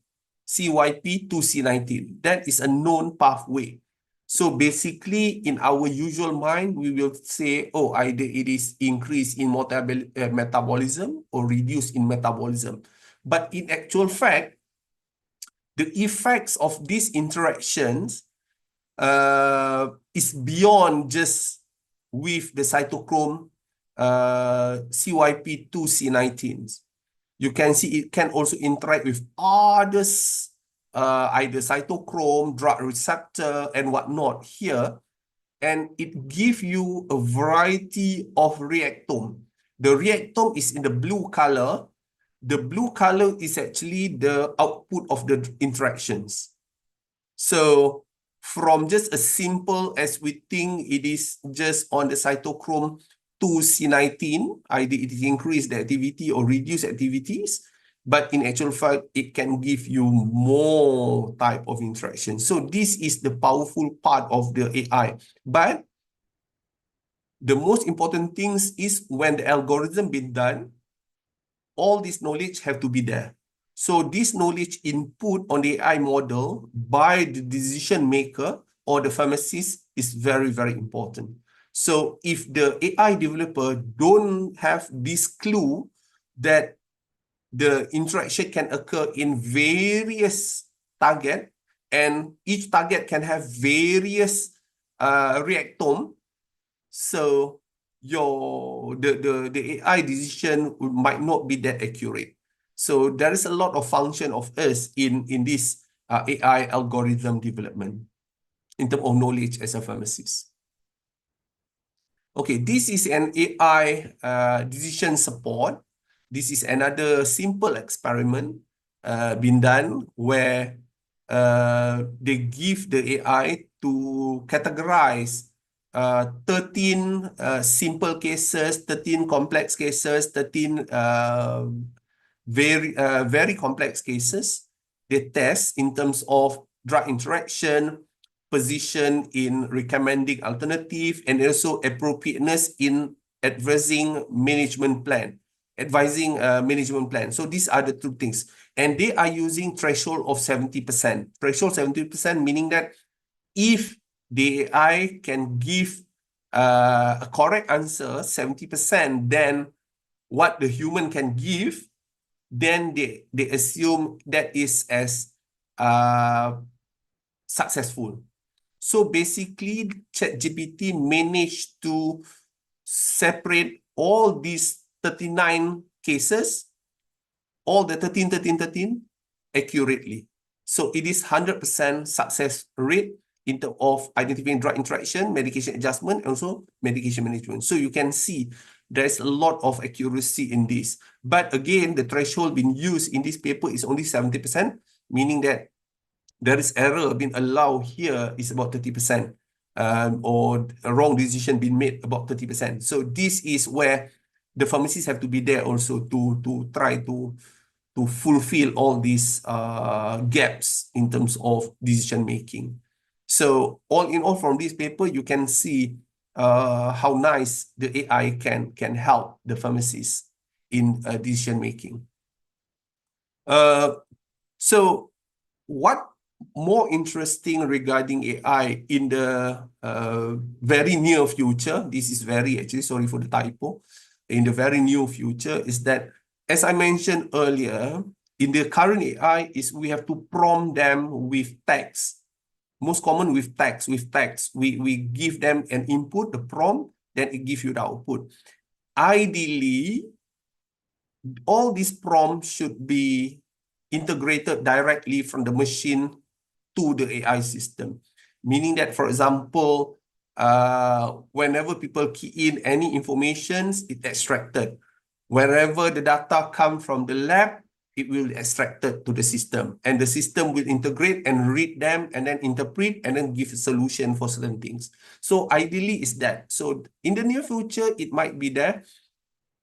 CYP2C19. That is a known pathway. So basically, in our usual mind, we will say, oh, either it is increased in metabolism or reduced in metabolism. But in actual fact, the effects of these interactions is beyond just with the cytochrome CYP2C19. You can see it can also interact with others, either cytochrome, drug receptor, and whatnot here. And it gives you a variety of reactome. The reactome is in the blue color. The blue color is actually the output of the interactions. So from just as simple as we think it is just on the cytochrome 2C19, either it increase the activity or reduce activities, but in actual fact, it can give you more type of interaction. So this is the powerful part of the AI. But the most important things is when the algorithm been done, all this knowledge have to be there. So this knowledge input on the AI model by the decision maker or the pharmacist is very, very important. So if the AI developer don't have this clue that the interaction can occur in various target and each target can have various reactome, so the AI decision might not be that accurate. So there is a lot of function of us in this AI algorithm development in terms of knowledge as a pharmacist. Okay, this is an AI decision support. This is another simple experiment been done where they give the AI to categorize 13 simple cases, 13 complex cases, 13 very complex cases. They test in terms of drug interaction, position in recommending alternative, and also appropriateness in advising management plan. advising management plan. So these are the two things. And they are using threshold of 70%. Threshold 70% meaning that if the AI can give a correct answer, 70%, then what the human can give, then they assume that is as successful. So basically, ChatGPT managed to separate all these 39 cases, all the 13 accurately. So it is 100% success rate in terms of identifying drug interaction, medication adjustment, and also medication management. So you can see there's a lot of accuracy in this. But again, the threshold being used in this paper is only 70%, meaning that there is error being allowed here is about 30%, or a wrong decision being made about 30%. So this is where the pharmacists have to be there also to try to fulfill all these gaps in terms of decision making. So all in all, from this paper, you can see how nice the AI can help the pharmacists in decision making. So what more interesting regarding AI in the very near future, this is very, actually, sorry for the typo, in the very near future is that, as I mentioned earlier, in the current AI is we have to prompt them with text. Most common with text. We give them an input, the prompt, then it gives you the output. Ideally, all these prompts should be integrated directly from the machine to the AI system. Meaning that, for example, whenever people key in any information, it's extracted. Wherever the data come from the lab, it will be extracted to the system. And the system will integrate and read them and then interpret and then give a solution for certain things. So ideally is that. So in the near future, it might be there.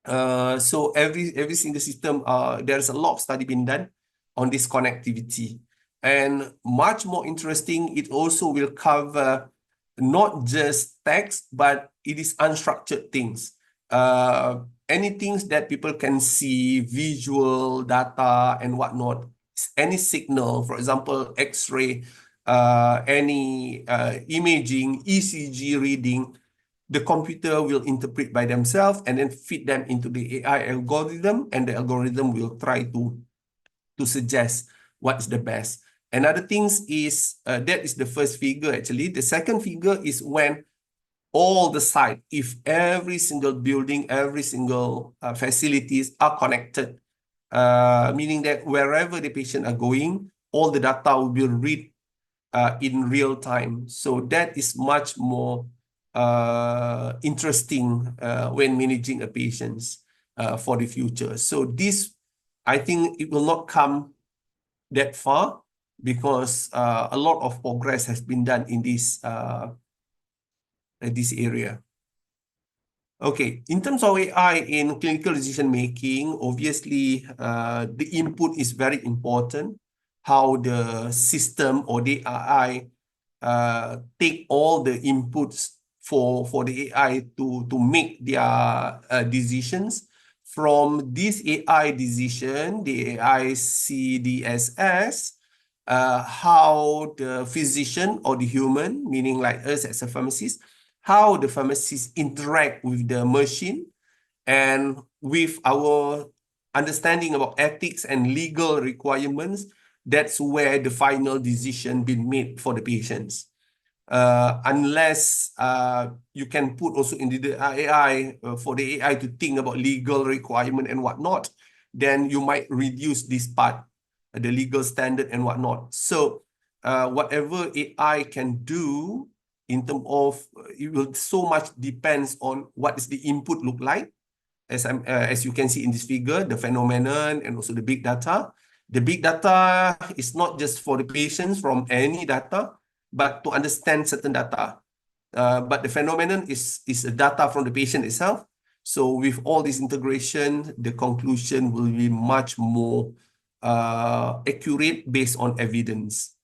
So every single system, there's a lot of study being done on this connectivity. And much more interesting, it also will cover not just text, but it is unstructured things. Any things that people can see, visual data and whatnot, any signal, for example, X-ray, any imaging, ECG reading, the computer will interpret by themselves and then feed them into the AI algorithm, and the algorithm will try to suggest what is the best. Another things is, that is the first figure actually. The second figure is when all the site, if every single building, every single facilities are connected, meaning that wherever the patient are going, all the data will be read in real time. So that is much more interesting when managing a patients for the future. So this, I think it will not come that far because a lot of progress has been done in this area. Okay, in terms of AI in clinical decision making, obviously the input is very important. How the system or the AI take all the inputs for the AI to make their decisions. From this AI decision, the AI CDSS, how the physician or the human, meaning like us as a pharmacist, how the pharmacists interact with the machine, and with our understanding about ethics and legal requirements, that's where the final decision been made for the patients. Unless you can put also in the AI, for the AI to think about legal requirement and whatnot, then you might reduce this part, the legal standard and whatnot. So whatever AI can do in terms of, it will so much depends on what is the input look like. As you can see in this figure, the phenomenon and also the big data. The big data is not just for the patients from any data, but to understand certain data. But the phenomenon is a data from the patient itself. So with all this integration, the conclusion will be much more accurate based on evidence.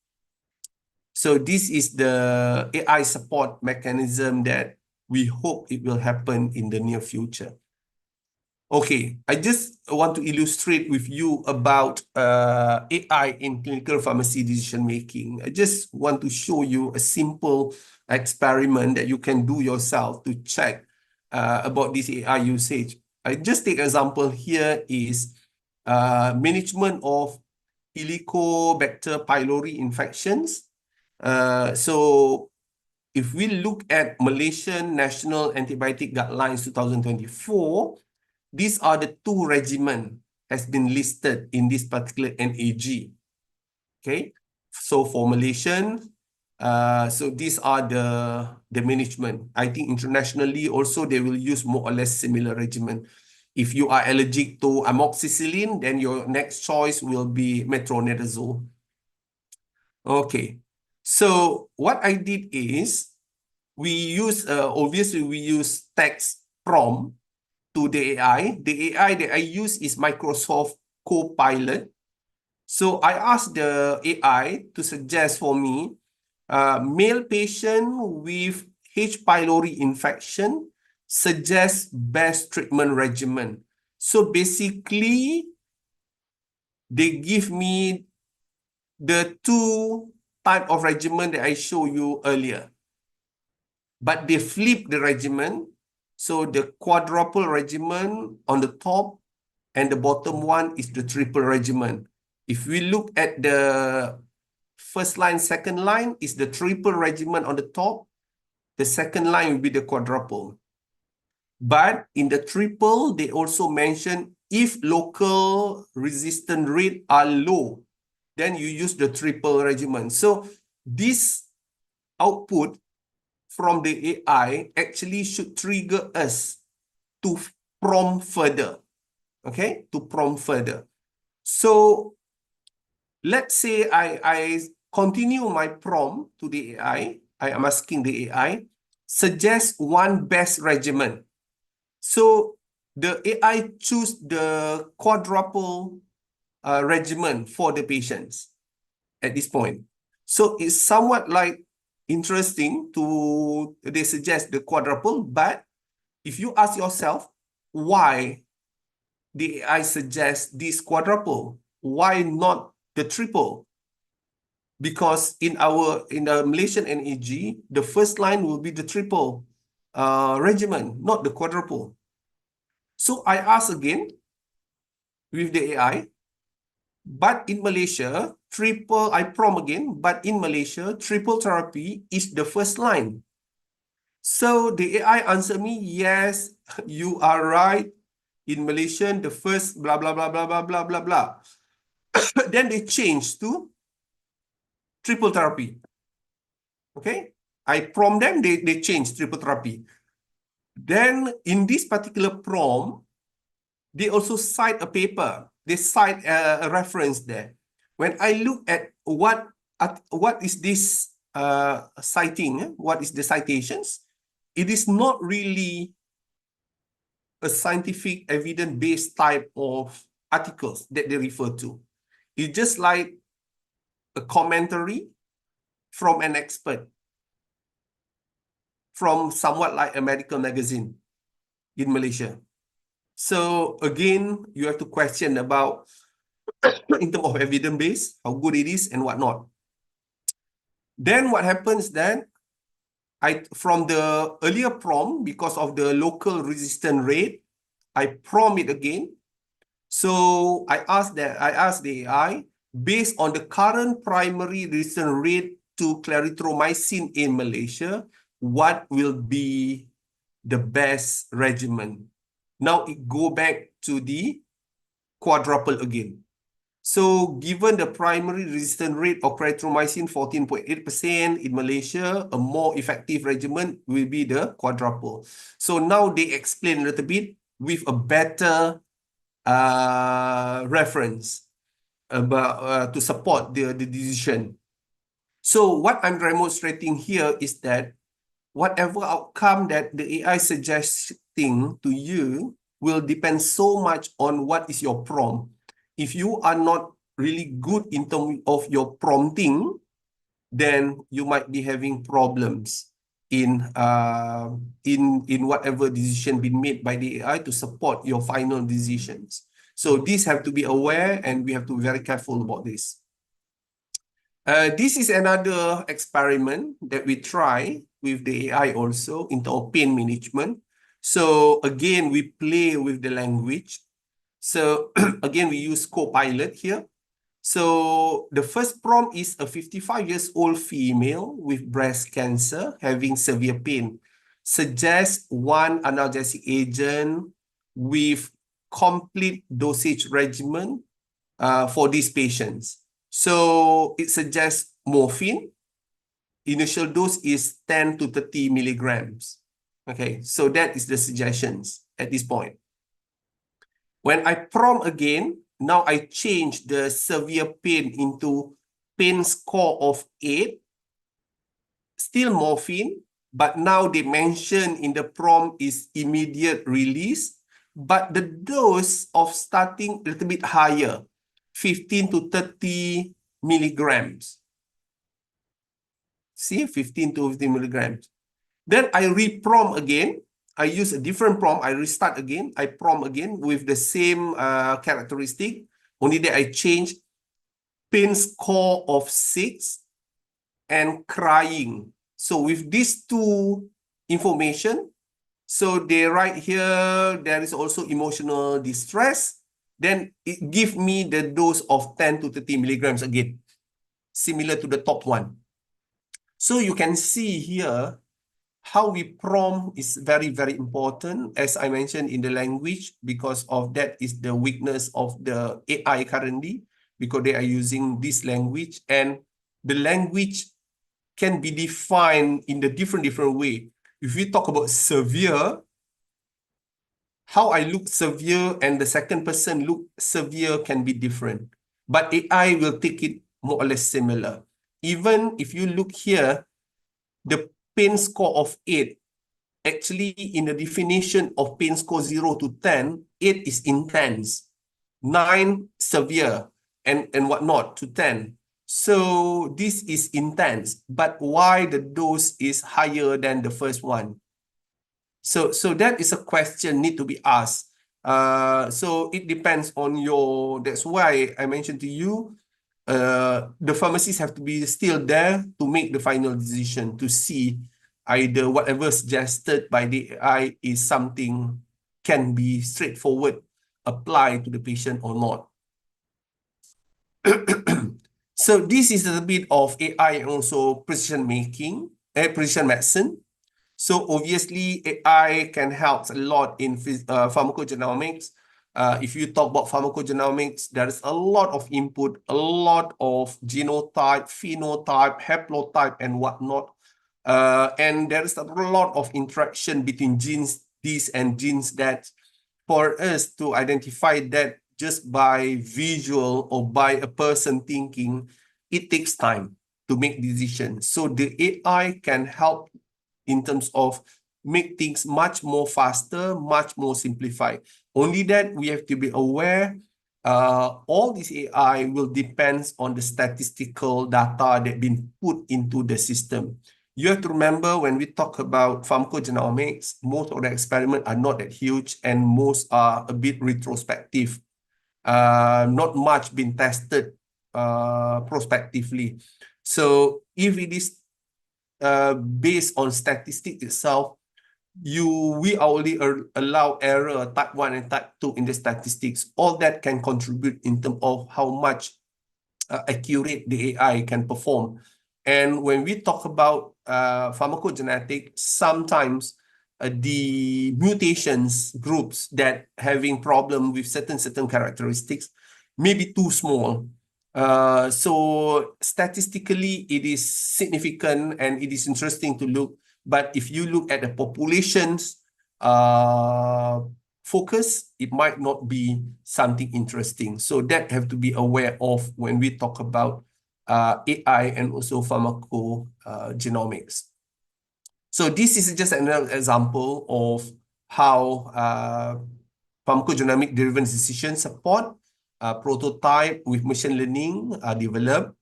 So this is the AI support mechanism that we hope it will happen in the near future. Okay, I just want to illustrate with you about AI in clinical pharmacy decision making. I just want to show you a simple experiment that you can do yourself to check about this AI usage. I just take example here is management of Helicobacter pylori infections. So if we look at Malaysian National Antibiotic Guidelines 2024, these are the two regimen has been listed in this particular NAG. Okay, so for Malaysian, so these are the management. I think internationally also they will use more or less similar regimen. If you are allergic to amoxicillin, then your next choice will be metronidazole. Okay, so what I did is we use obviously we use text prompt to the AI. The AI that I use is Microsoft Copilot. So I asked the AI to suggest for me male patient with H. pylori infection suggest best treatment regimen. So basically, they give me the two type of regimen that I showed you earlier. But they flip the regimen. So the quadruple regimen on the top and the bottom one is the triple regimen. If we look at the first line, second line is the triple regimen on the top. The second line will be the quadruple. But in the triple, they also mention if local resistance rate are low, then you use the triple regimen. So this output from the AI actually should trigger us to prompt further. Okay, to prompt further. So let's say I continue my prompt to the AI. I am asking the AI, suggest one best regimen. So the AI choose the quadruple regimen for the patients at this point. So it's somewhat like interesting to, they suggest the quadruple, but if you ask yourself, why the AI suggests this quadruple? Why not the triple? Because in the Malaysian NAG, the first line will be the triple regimen, not the quadruple. So I ask again with the AI, but in Malaysia, I prompt again, but in Malaysia, triple therapy is the first line. So the AI answer me, yes, you are right. In Malaysian, the first blah, blah, blah, blah, blah, blah, blah, blah. Then they change to triple therapy. Okay, I prompt them, they change triple therapy. Then in this particular prompt, they also cite a paper. They cite a reference there. When I look at what is this citing, what is the citations, it is not really a scientific evidence-based type of articles that they refer to. It's just like a commentary from an expert, from somewhat like a medical magazine in Malaysia. So again, you have to question about in terms of evidence base, how good it is and whatnot. Then what happens then, from the earlier prompt, because of the local resistance rate, I prompt it again. So I asked the AI, based on the current primary resistance rate to clarithromycin in Malaysia, what will be the best regimen? Now it go back to the quadruple again. So given the primary resistance rate of clarithromycin 14.8% in Malaysia, a more effective regimen will be the quadruple. So now they explain a little bit with a better reference about to support the decision. So what I'm demonstrating here is that whatever outcome that the AI suggesting to you will depend so much on what is your prompt. If you are not really good in terms of your prompting, then you might be having problems. in whatever decision been made by the AI to support your final decisions. So these have to be aware, and we have to be very careful about this. This is another experiment that we try with the AI also into our pain management. So again, we play with the language. So again, we use Copilot here. So the first prompt is a 55 years old female with breast cancer having severe pain. Suggest one analgesic agent with complete dosage regimen for these patients. So it suggests morphine. Initial dose is 10 to 30 milligrams. Okay, so that is the suggestions at this point. When I prompt again, now I change the severe pain into pain score of 8, still morphine, but now they mention in the prompt is immediate release, but the dose of starting a little bit higher, 15 to 30 milligrams. See, 15 to 50 milligrams. Then I re-prompt again. I use a different prompt. I restart again. I prompt again with the same characteristic. Only that I change pain score of 6 and crying. So with these two information, so they write here, there is also emotional distress. Then it gives me the dose of 10 to 30 milligrams again, similar to the top one. So you can see here, how we prompt is very, very important, as I mentioned in the language, because of that is the weakness of the AI currently, because they are using this language, and the language can be defined in the different way. If we talk about severe, how I look severe and the second person look severe can be different, but AI will take it more or less similar. Even if you look here, the pain score of 8, actually in the definition of pain score 0 to 10, 8 is intense, 9 severe, and whatnot to 10. So this is intense, but why the dose is higher than the first one? So that is a question need to be asked. So it depends on your, that's why I mentioned to you, the pharmacists have to be still there to make the final decision to see either whatever suggested by the AI is something can be straightforward applied to the patient or not. So this is a bit of AI and also precision medicine. So obviously AI can help a lot in pharmacogenomics. If you talk about pharmacogenomics, there is a lot of input, a lot of genotype, phenotype, haplotype, and whatnot. And there is a lot of interaction between genes this and genes that. For us to identify that just by visual or by a person thinking, it takes time to make decisions. So the AI can help in terms of make things much more faster, much more simplified. Only that we have to be aware, all this AI will depend on the statistical data that been put into the system. You have to remember when we talk about pharmacogenomics, most of the experiments are not that huge and most are a bit retrospective. Not much been tested prospectively. So if it is based on statistics itself, we only allow error type 1 and type 2 in the statistics. All that can contribute in terms of how much accurate the AI can perform. And when we talk about pharmacogenetics, sometimes the mutations groups that having problem with certain characteristics may be too small. So statistically, it is significant and it is interesting to look. But if you look at the populations focus, it might not be something interesting. So that have to be aware of when we talk about AI and also pharmacogenomics. So this is just another example of how pharmacogenomic-driven decision support prototype with machine learning are developed.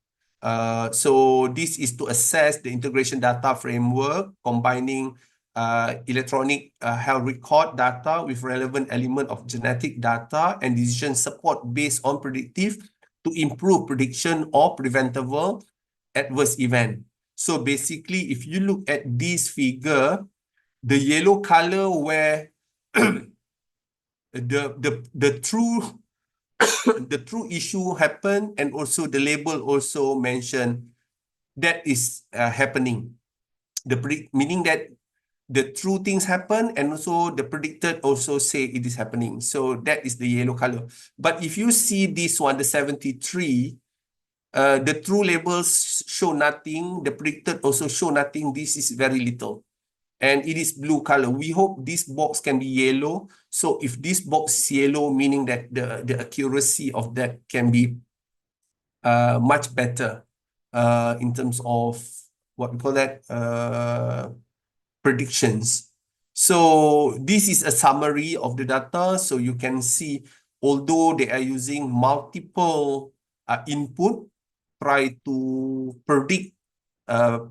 So this is to assess the integration data framework, combining electronic health record data with relevant element of genetic data and decision support based on predictive to improve prediction of preventable adverse event. So basically, if you look at this figure, the yellow color where the true the true issue happened, and also the label also mentioned that is happening. Meaning that the true things happen, and also the predicted also say it is happening. So that is the yellow color. But if you see this one, the 73, the true labels show nothing. The predicted also show nothing. This is very little. And it is blue color. We hope this box can be yellow. So if this box is yellow, meaning that the accuracy of that can be much better in terms of what we call that predictions. So this is a summary of the data. So you can see, although they are using multiple input, try to predict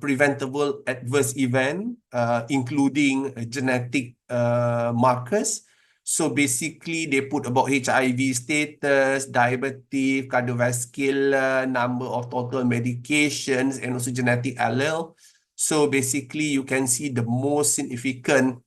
preventable adverse event, including genetic markers. So basically, they put about HIV status, diabetes, cardiovascular, number of total medications, and also genetic allele. So basically, you can see the most significant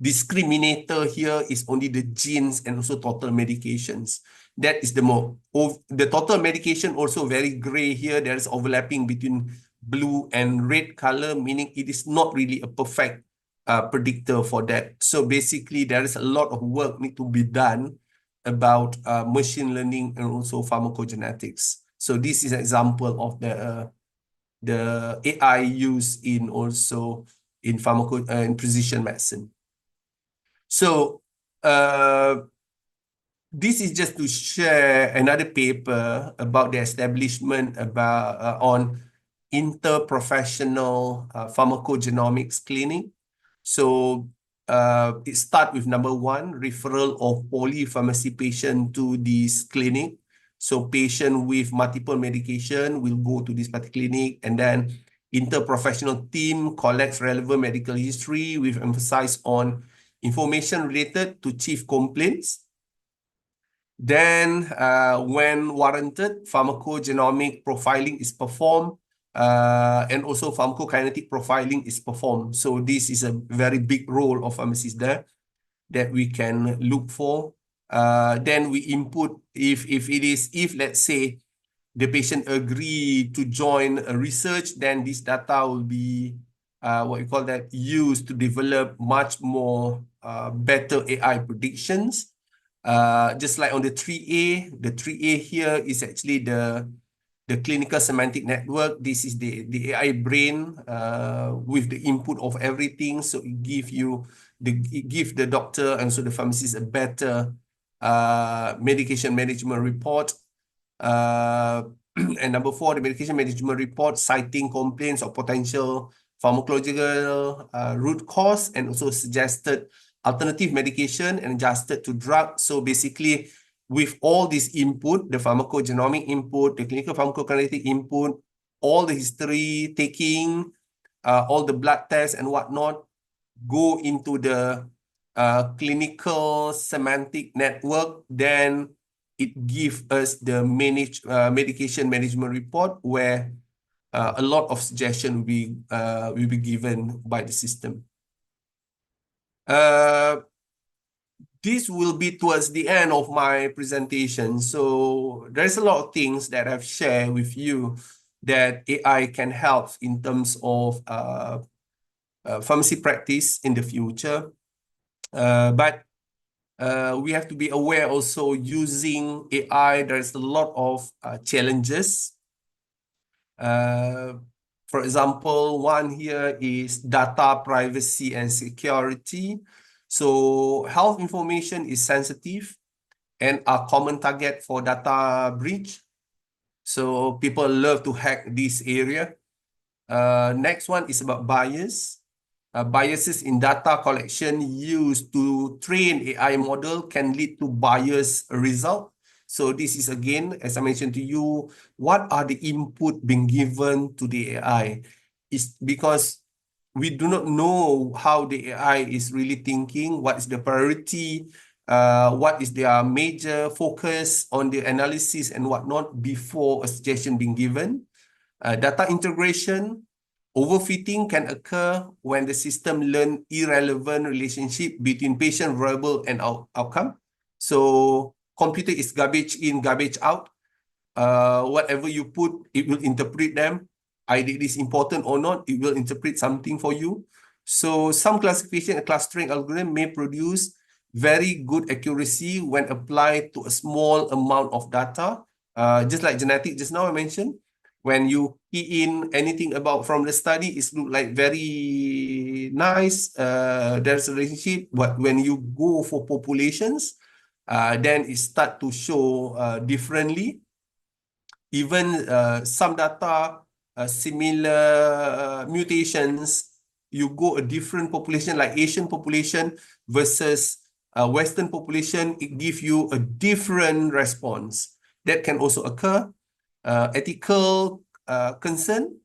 discriminator here is only the genes and also total medications. That is the more. The total medication also very gray here. There is overlapping between blue and red color, meaning it is not really a perfect predictor for that. So basically, there is a lot of work need to be done about machine learning and also pharmacogenetics. So this is an example of the AI used in also in in precision medicine. So this is just to share another paper about the establishment about on interprofessional pharmacogenomics clinic. So it starts with number one, referral of polypharmacy patient to this clinic. So patient with multiple medication will go to this particular clinic, and then interprofessional team collects relevant medical history with emphasis on information related to chief complaints. Then, when warranted, pharmacogenomic profiling is performed, and also pharmacokinetic profiling is performed. So this is a very big role of pharmacists there that we can look for. Then we input if let's say the patient agree to join a research, then this data will be what we call that used to develop much more better AI predictions. Just like on the 3A, the 3A here is actually the clinical semantic network. This is the AI brain with the input of everything. So it give the doctor and so the pharmacist a better medication management report. And number 4, the medication management report citing complaints of potential pharmacological root cause and also suggested alternative medication and adjusted to drug. So basically, with all this input, the pharmacogenomic input, the clinical pharmacokinetic input, all the history taking, all the blood tests and whatnot, go into the clinical semantic network, then it gives us the medication management report where a lot of suggestion will be given by the system. This will be towards the end of my presentation. So there's a lot of things that I've shared with you that AI can help in terms of pharmacy practice in the future. But we have to be aware also using AI, there's a lot of challenges. For example, one here is data privacy and security. So health information is sensitive and a common target for data breach. So people love to hack this area. Next one is about bias. Biases in data collection used to train AI model can lead to biased result. So this is again, as I mentioned to you, what are the input being given to the AI? Is because we do not know how the AI is really thinking, what is the priority, what is their major focus on the analysis and whatnot before a suggestion being given. Data integration, overfitting can occur when the system learn irrelevant relationship between patient variable and outcome. So computer is garbage in, garbage out. Whatever you put, it will interpret them. Either it is important or not, it will interpret something for you. So some classification and clustering algorithm may produce very good accuracy when applied to a small amount of data. Just like genetic, just now I mentioned, when you key in anything about from the study, it look like very nice. There's a relationship, but when you go for populations, then it start to show differently. Even some data, similar mutations, you go a different population like Asian population versus Western population, it gives you a different response. That can also occur. Ethical concern,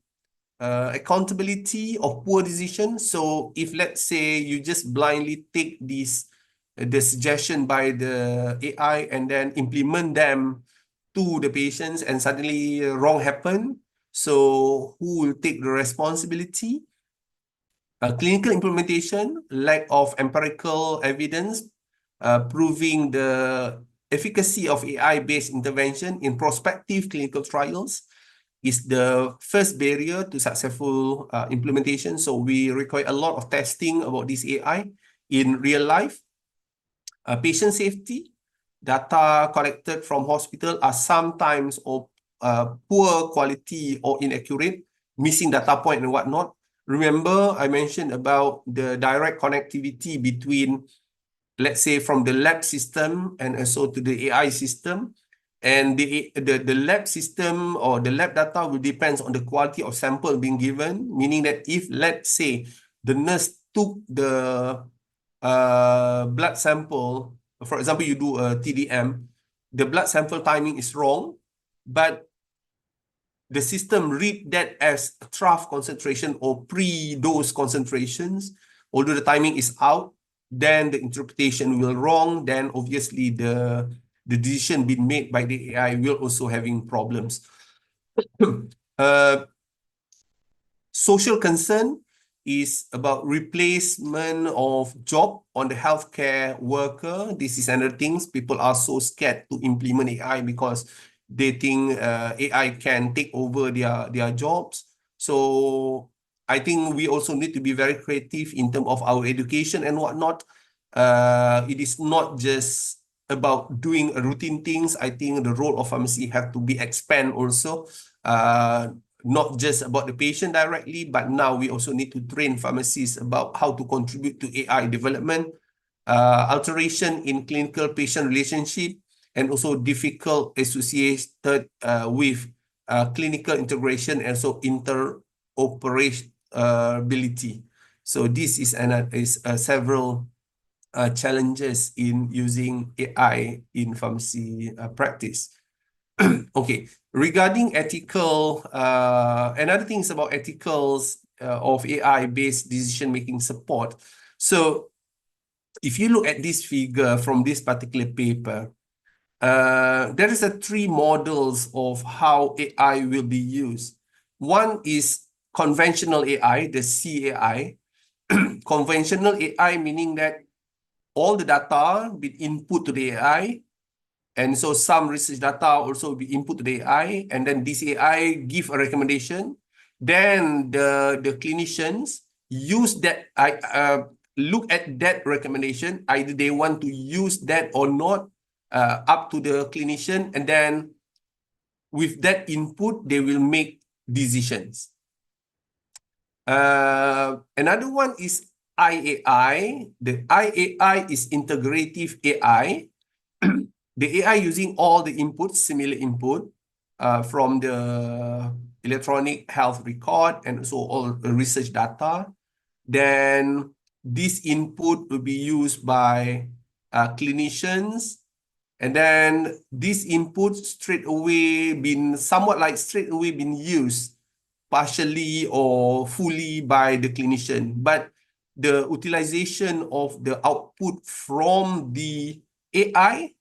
accountability of poor decision. So if let's say you just blindly take the suggestion by the AI and then implement them to the patients and suddenly wrong happen, so who will take the responsibility? Clinical implementation, lack of empirical evidence proving the efficacy of AI-based intervention in prospective clinical trials is the first barrier to successful implementation. So we require a lot of testing about this AI in real life. Patient safety, data collected from hospital are sometimes of poor quality or inaccurate, missing data point and whatnot. Remember, I mentioned about the direct connectivity between, let's say, from the lab system and also to the AI system. And the lab system or the lab data will depend on the quality of sample being given, meaning that if, let's say, the nurse took the blood sample, for example, you do a TDM, the blood sample timing is wrong, but the system read that as trough concentration or pre-dose concentrations, although the timing is out, then the interpretation will wrong, then obviously the decision being made by the AI will also having problems. Social concern is about replacement of job on the healthcare worker. This is another thing. People are so scared to implement AI because they think AI can take over their jobs. So I think we also need to be very creative in terms of our education and whatnot. It is not just about doing routine things. I think the role of pharmacy have to be expand also. Not just about the patient directly, but now we also need to train pharmacists about how to contribute to AI development, alteration in clinical patient relationship, and also difficult associated with clinical integration and so interoperability. So this is several challenges in using AI in pharmacy practice. Okay, regarding ethical, another thing is about ethicals of AI-based decision-making support. So if you look at this figure from this particular paper, there is three models of how AI will be used. One is conventional AI, the CAI. Conventional AI meaning that all the data be input to the AI, and so some research data also be input to the AI, and then this AI give a recommendation. Then the clinicians use that, look at that recommendation, either they want to use that or not, up to the clinician, and then with that input, they will make decisions. Another one is IAI. The IAI is integrative AI. The AI using all the inputs, similar input from the electronic health record and also all the research data. Then this input will be used by clinicians And then this input straight away been used partially or fully by the clinician. But the utilization of the output from the AI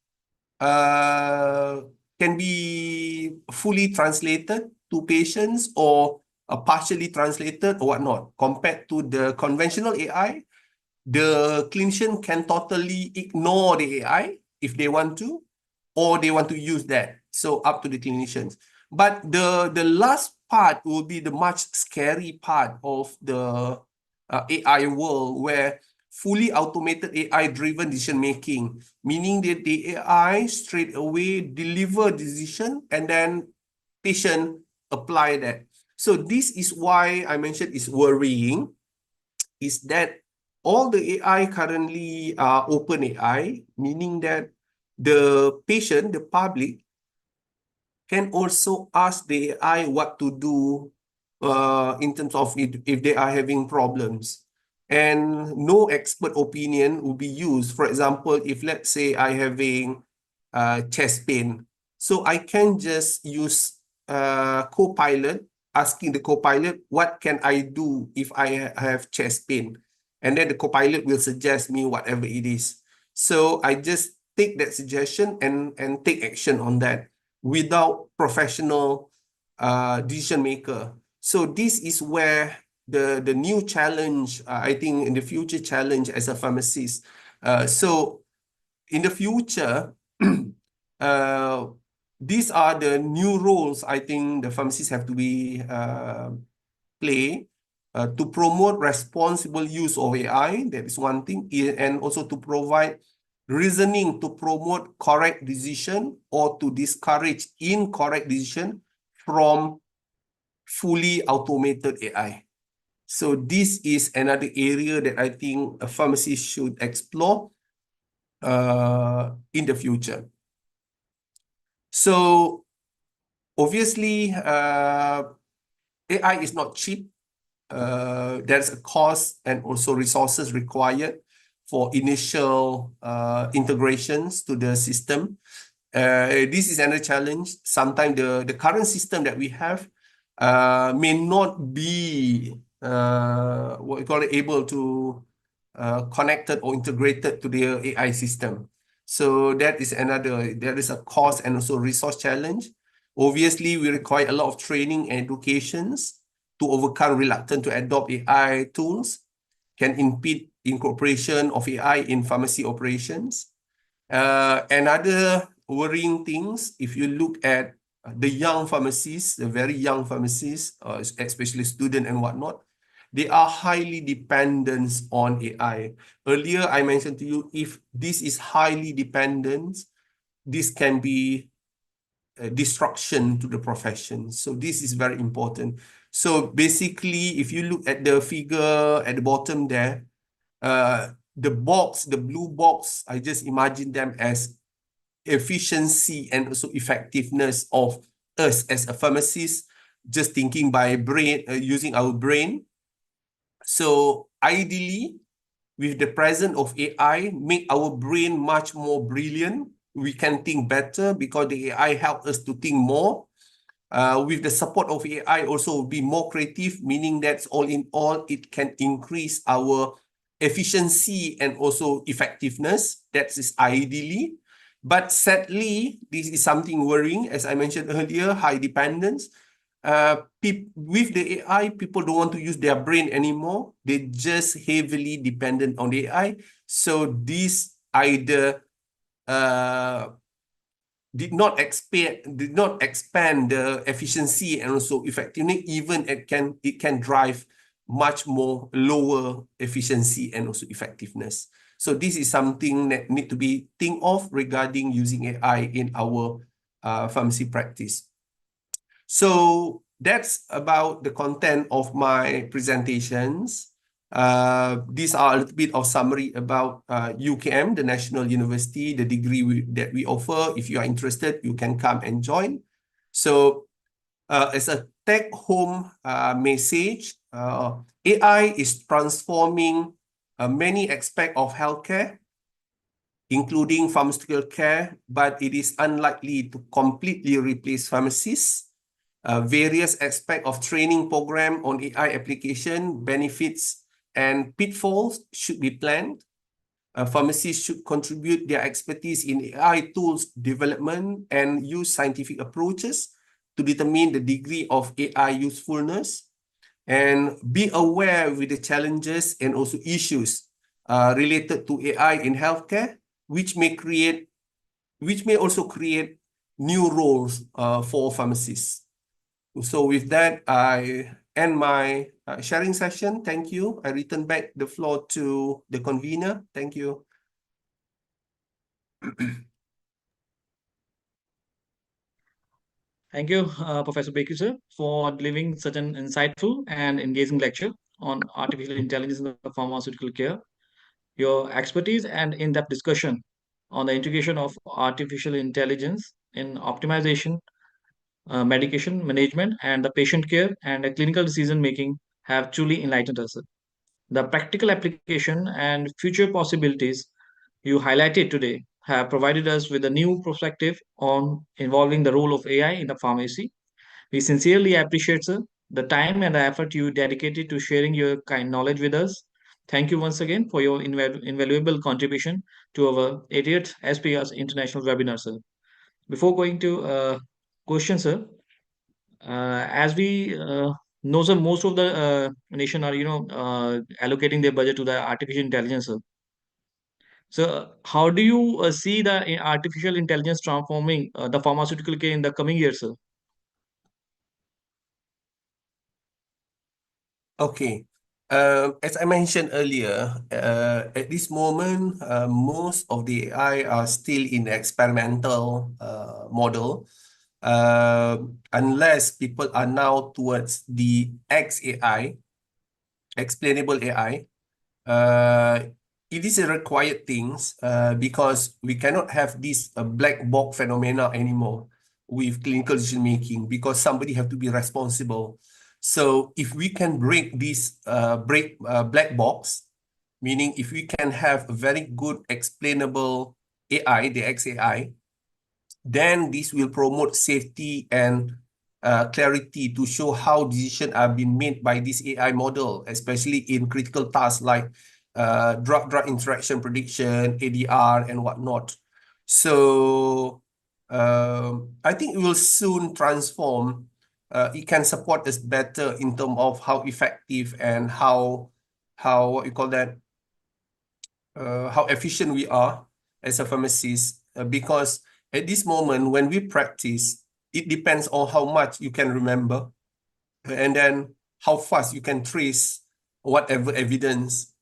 can be fully translated to patients or partially translated or whatnot. Compared to the conventional AI, the clinician can totally ignore the AI if they want to, or they want to use that. So up to the clinicians. But the last part will be the much scary part of the AI world, where fully automated AI-driven decision making, meaning that the AI straight away deliver decision and then patient apply that. So this is why I mentioned it's worrying, is that all the AI currently are open AI, meaning that the patient, the public, can also ask the AI what to do in terms of if they are having problems. And no expert opinion will be used. For example, if let's say I having chest pain, so I can just use Copilot, asking the Copilot, what can I do if I have chest pain? And then the Copilot will suggest me whatever it is. So I just take that suggestion and take action on that without professional decision maker. So this is where the new challenge, I think in the future challenge as a pharmacist. So in the future, these are the new roles I think the pharmacists have to be play to promote responsible use of AI. That is one thing, and also to provide reasoning to promote correct decision or to discourage incorrect decision from fully automated AI. So this is another area that I think a pharmacist should explore in the future. So obviously, AI is not cheap. There's a cost and also resources required for initial integrations to the system. This is another challenge. Sometimes the current system that we have may not be what we call it, able to connected or integrated to the AI system. So that is there is a cost and also resource challenge. Obviously, we require a lot of training and educations to overcome reluctance to adopt AI tools, can impede incorporation of AI in pharmacy operations. Another worrying things, if you look at the young pharmacists, the very young pharmacists, especially student and whatnot, they are highly dependent on AI. Earlier, I mentioned to you, if this is highly dependent, this can be destruction to the profession. So this is very important. So basically, if you look at the figure at the bottom there, the box, the blue box, I just imagine them as efficiency and also effectiveness of us as a pharmacist, just thinking by brain, using our brain. So ideally, with the presence of AI, make our brain much more brilliant. We can think better because the AI helps us to think more. With the support of AI, also be more creative, meaning that all in all, it can increase our efficiency and also effectiveness. That is ideally. But sadly, this is something worrying, as I mentioned earlier, high dependence. With the AI, people don't want to use their brain anymore. They just heavily dependent on the AI. So this either did not expand the efficiency and also effectiveness. Even it can drive much more lower efficiency and also effectiveness. So this is something that need to be think of regarding using AI in our pharmacy practice. So that's about the content of my presentations. These are a little bit of summary about UKM, the National University, the degree that we offer. If you are interested, you can come and join. So as a take-home message, AI is transforming many aspects of healthcare. including pharmaceutical care, but it is unlikely to completely replace pharmacists. Various aspects of training program on AI application, benefits, and pitfalls should be planned. Pharmacists should contribute their expertise in AI tools development and use scientific approaches to determine the degree of AI usefulness, and be aware with the challenges and also issues related to AI in healthcare, which may also create new roles for pharmacists. So with that, I end my sharing session. Thank you. I return back the floor to the convener. Thank you.
Thank you, Professor Bakry, sir, for delivering such an insightful and engaging lecture on artificial intelligence in the pharmaceutical care. Your expertise and in-depth discussion on the integration of artificial intelligence in optimization, medication management, and the patient care and the clinical decision making have truly enlightened us. The practical application and future possibilities you highlighted today have provided us with a new perspective on involving the role of AI in the pharmacy. We sincerely appreciate, sir, the time and the effort you dedicated to sharing your kind knowledge with us. Thank you once again for your invaluable contribution to our 80th SPS International webinar, sir. Before going to questions, sir, as we know, sir, most of the nation are, allocating their budget to the artificial intelligence, sir. So, how do you see the artificial intelligence transforming the pharmaceutical care in the coming years, sir?
Okay. As I mentioned earlier, at this moment, most of the AI are still in the experimental model, unless people are now towards the XAI, explainable AI. It is a required things because we cannot have this black box phenomena anymore with clinical decision making, because somebody have to be responsible. So if we can break this black box, meaning if we can have a very good explainable AI, the XAI, then this will promote safety and clarity to show how decisions are being made by this AI model, especially in critical tasks like drug-drug interaction prediction, ADR, and whatnot. So I think it will soon transform. It can support us better in terms of how effective and how what you call that, how efficient we are as a pharmacist, because at this moment when we practice, it depends on how much you can remember and then how fast you can trace whatever evidence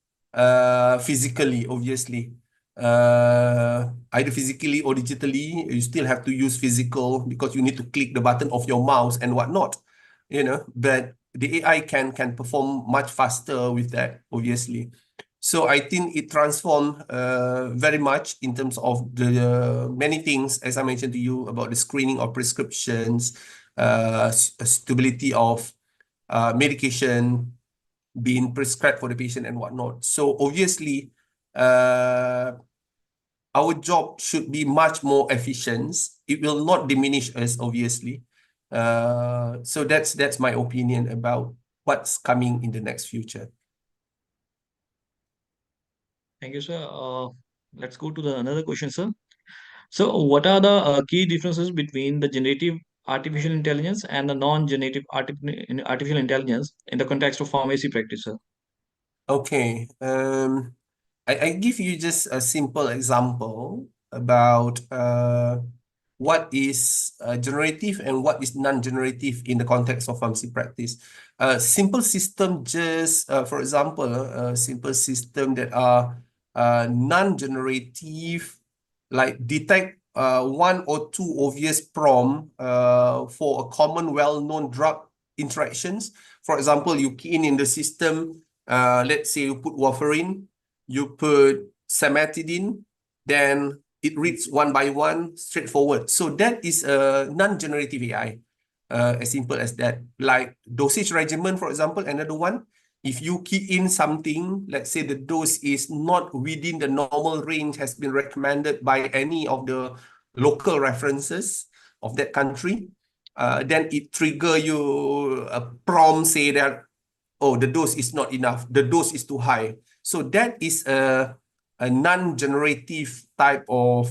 physically, obviously. Either physically or digitally, you still have to use physical because you need to click the button of your mouse and whatnot, but the AI can perform much faster with that, obviously. So I think it transformed very much in terms of the many things, as I mentioned to you, about the screening of prescriptions, stability of medication being prescribed for the patient and whatnot. So obviously, our job should be much more efficient. It will not diminish us, obviously. So that's my opinion about what's coming in the next future.
Thank you, sir. Let's go to the another question, sir. So, what are the key differences between the generative artificial intelligence and the non-generative artificial intelligence in the context of pharmacy practice, sir?
Okay. I give you just a simple example about what is generative and what is non-generative in the context of pharmacy practice. Simple system, just for example, simple system that are non-generative, like detect one or two obvious prompt for a common well-known drug interactions. For example, you key in the system, let's say you put warfarin, you put cimetidine, then it reads one by one, straightforward. So that is a non-generative AI, as simple as that. Like dosage regimen, for example, another one. If you key in something, let's say the dose is not within the normal range has been recommended by any of the local references of that country, then it trigger you a prompt say that, oh, the dose is not enough, the dose is too high. So that is a non-generative type of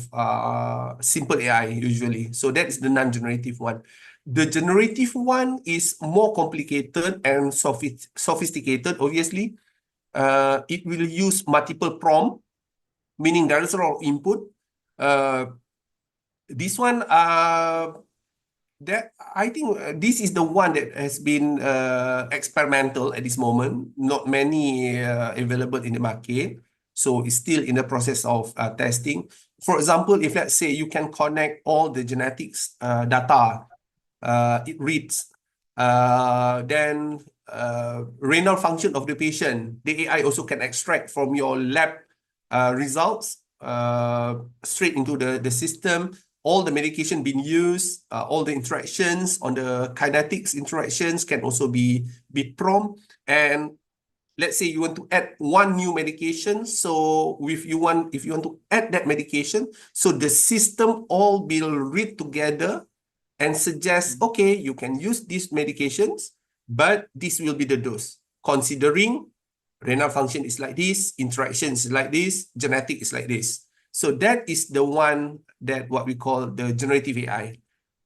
simple AI usually. So that is the non-generative one. The generative one is more complicated and sophisticated, obviously. It will use multiple prompt, meaning there is a lot of input. This one, that I think this is the one that has been experimental at this moment. Not many available in the market. So it's still in the process of testing. For example, if let's say you can connect all the genetics data, it reads, then renal function of the patient, the AI also can extract from your lab results straight into the system, all the medication being used, all the interactions on the kinetics interactions can also be prompt. And let's say you want to add one new medication, so if you want to add that medication, so the system all will read together and suggest, okay, you can use these medications, but this will be the dose, considering renal function is like this, interactions is like this, genetic is like this. So that is the one that what we call the generative AI.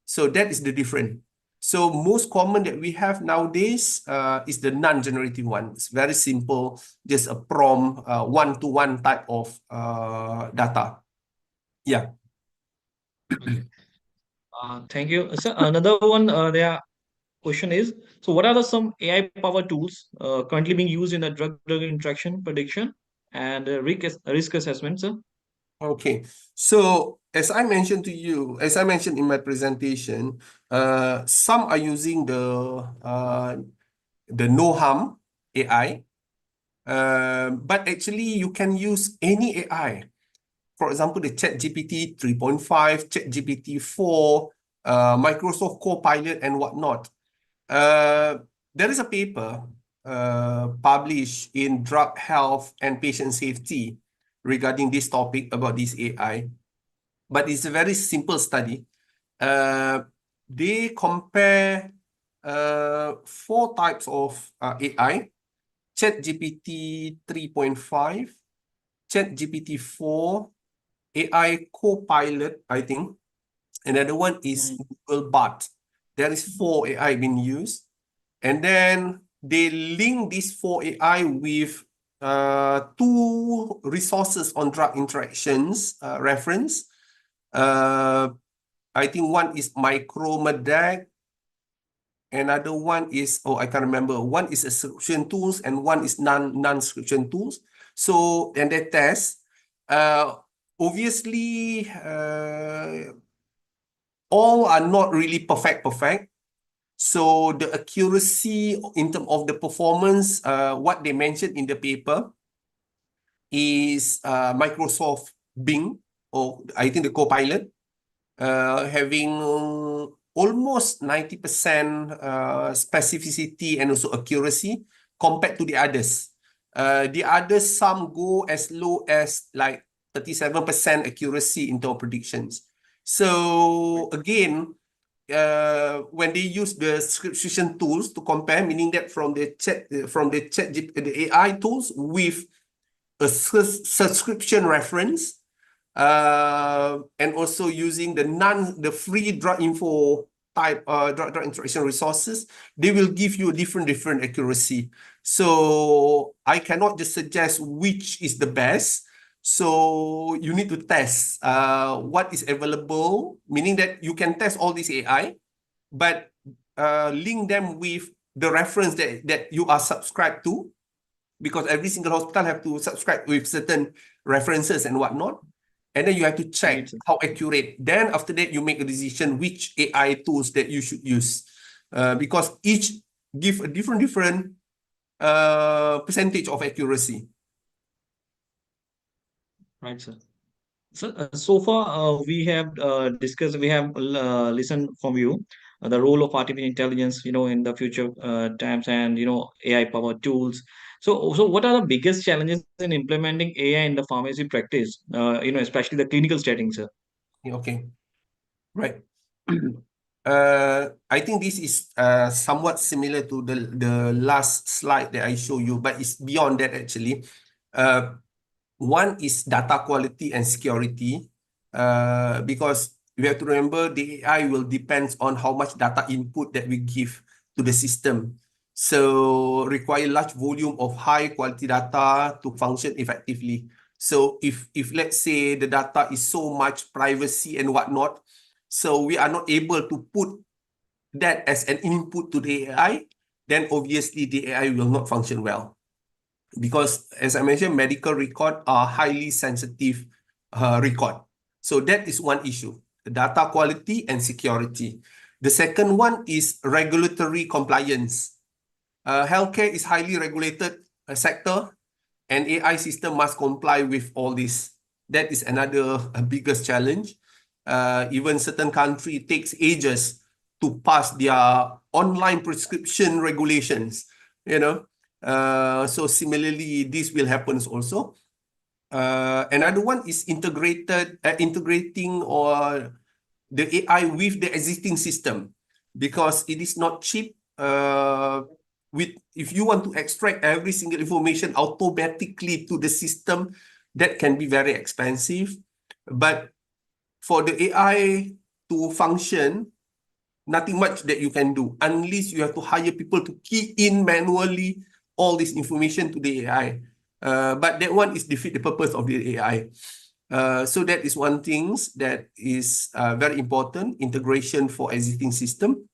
So that is the difference. So most common that we have nowadays is the non-generative one. It's very simple, just a prompt, one-to-one type of data. Yeah.
Thank you. So another one, there question is, so what are some AI powered tools currently being used in the drug-drug interaction prediction and risk assessment, sir?
Okay, so as I mentioned to you, as I mentioned in my presentation, some are using the no harm AI, but actually you can use any AI. For example, the ChatGPT 3.5, ChatGPT 4, Microsoft Copilot, and whatnot. There is a paper published in Drug Health and Patient Safety regarding this topic about this AI, but it's a very simple study. They compare four types of AI: ChatGPT 3.5, ChatGPT 4, AI Copilot, I think. Another one is Google Bot. There is 4 AI being used. And then they link these 4 AI with 2 resources on drug interactions reference. I think one is Micromedac. Another one is, oh, I can't remember. One is a subscription tools and one is non-subscription tools. So, and they test. Obviously, all are not really perfect. So the accuracy in terms of the performance, what they mentioned in the paper is Microsoft Bing, or I think the Copilot, having almost 90% specificity and also accuracy compared to the others. The others, some go as low as like 37% accuracy into predictions. So again, when they use the subscription tools to compare, meaning that from the AI tools with a subscription reference, and also using the free drug info type drug interaction resources, they will give you a different accuracy. So I cannot just suggest which is the best. So you need to test what is available, meaning that you can test all these AI, but link them with the reference that you are subscribed to, because every single hospital have to subscribe with certain references and whatnot. And then you have to check how accurate. Then after that, you make a decision which AI tools that you should use, because each give a different percentage of accuracy.
Right, sir. So far we have discussed, we have listened from you the role of artificial intelligence, in the future times, and AI powered tools. So what are the biggest challenges in implementing AI in the pharmacy practice? Especially the clinical settings, sir.
Okay, right. I think this is somewhat similar to the last slide that I show you, but it's beyond that actually. One is data quality and security, because we have to remember the AI will depend on how much data input that we give to the system. So require large volume of high quality data to function effectively. So if let's say the data is so much privacy and whatnot, so we are not able to put that as an input to the AI, then obviously the AI will not function well. Because as I mentioned, medical record are highly sensitive record. So that is one issue, the data quality and security. The second one is regulatory compliance. Healthcare is highly regulated sector, and AI system must comply with all this. That is another biggest challenge. Even certain country takes ages to pass their online prescription regulations, you know. So similarly, this will happen also. Another one is integrating or the AI with the existing system, because it is not cheap. If you want to extract every single information automatically to the system, that can be very expensive. But for the AI to function, nothing much that you can do unless you have to hire people to key in manually all this information to the AI. But that one is defeat the purpose of the AI. So that is one thing that is very important, integration for existing system.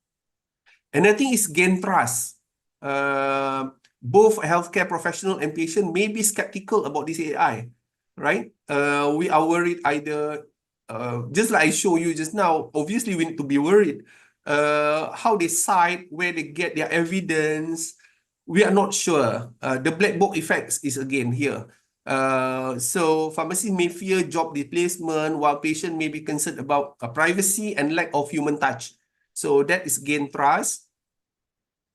And I think is gain trust. Both healthcare professional and patient may be skeptical about this AI, right? We are worried either, just like I show you just now, obviously we need to be worried. How they cite, where they get their evidence, we are not sure. The black box effects is again here. So pharmacy may fear job displacement, while patient may be concerned about privacy and lack of human touch. So that is gain trust.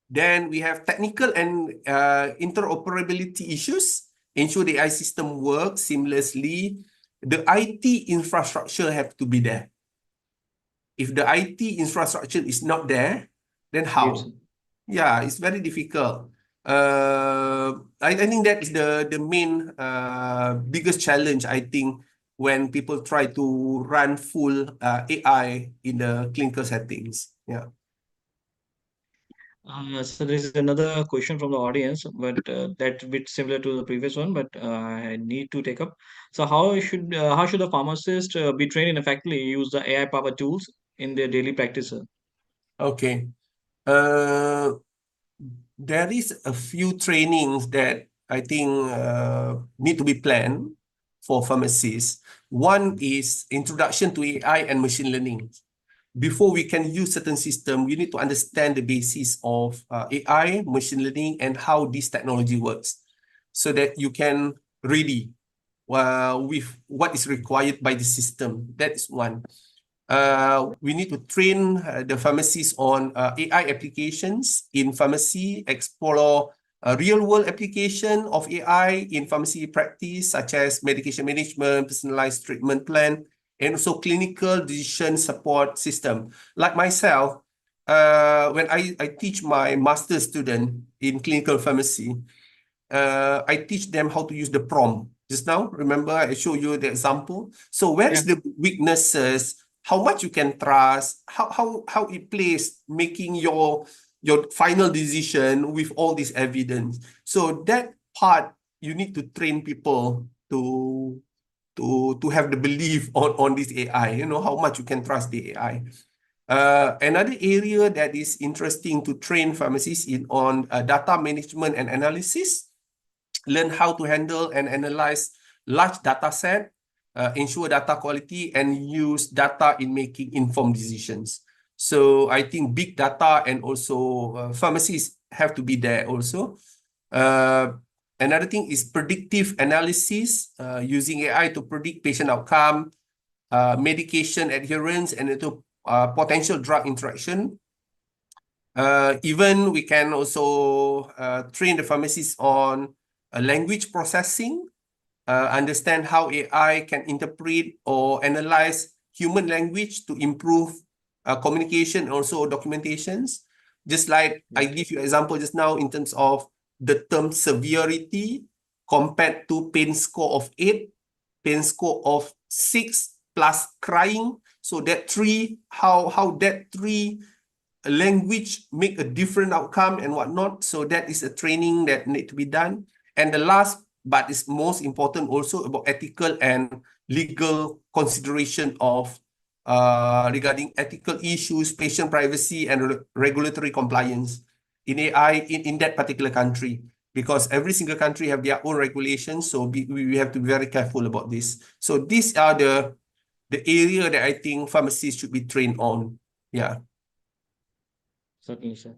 Then we have technical and interoperability issues. Ensure the AI system works seamlessly. The IT infrastructure have to be there. If the IT infrastructure is not there, then
Yes.
how? Yeah, it's very difficult. I think that is the main biggest challenge, I think, when people try to run full AI in the clinical settings. Yeah.
So there is another question from the audience, but that's a bit similar to the previous one, but I need to take up. So how should the pharmacist be trained and effectively use the AI powered tools in their daily practice, sir?
Okay. Uh, there is a few trainings that I think need to be planned for pharmacists. One is introduction to AI and machine learning. Before we can use certain system, we need to understand the basis of AI, machine learning, and how this technology works, so that you can really with what is required by the system. That is one. We need to train the pharmacists on AI applications in pharmacy, explore a real-world application of AI in pharmacy practice, such as medication management, personalized treatment plan, and also clinical decision support system. Like myself, when I teach my master's student in clinical pharmacy, I teach them how to use the prompt. Just now, remember I show you the example. So where is
Yeah.
the weaknesses? How much you can trust? How it plays, making your final decision with all this evidence. So that part you need to train people to have the belief on this AI. You know how much you can trust the AI. Another area that is interesting to train pharmacists in on data management and analysis. Learn how to handle and analyze large data set, ensure data quality, and use data in making informed decisions. So I think big data and also pharmacies have to be there also. Another thing is predictive analysis, using AI to predict patient outcome, medication adherence, and into potential drug interaction. Even we can also train the pharmacists on language processing, understand how AI can interpret or analyze human language to improve communication, also documentations. Just like I give you example just now in terms of the term severity compared to pain score of 8, pain score of 6 plus crying. So that three, how that three language make a different outcome and whatnot. So that is a training that need to be done. And the last, but is most important also about ethical and legal consideration of regarding ethical issues, patient privacy, and regulatory compliance in AI in that particular country. Because every single country have their own regulations, so we have to be very careful about this. So these are the area that I think pharmacists should be trained on. Yeah.
Certainly, sir.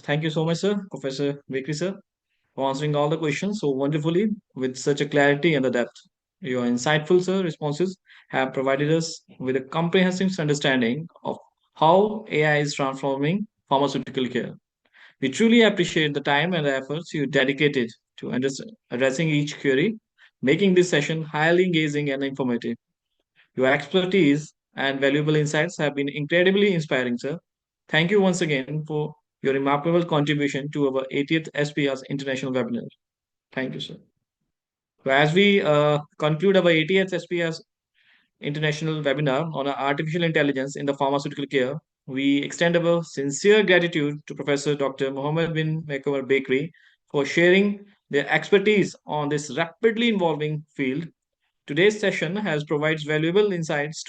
Thank you so much, sir, Professor Bakry, sir, for answering all the questions so wonderfully with such a clarity and a depth. Your insightful, sir, responses have provided us with a comprehensive understanding of how AI is transforming pharmaceutical care. We truly appreciate the time and the efforts you dedicated to addressing each query, making this session highly engaging and informative. Your expertise and valuable insights have been incredibly inspiring, sir. Thank you once again for your remarkable contribution to our 80th SPR's International Webinar. Thank you, sir. So as we conclude our 80th SPR's International Webinar on Artificial Intelligence in the Pharmaceutical Care, we extend our sincere gratitude to Professor Dr. Mohd bin Makmor Bakry for sharing their expertise on this rapidly evolving field. Today's session has provides valuable insights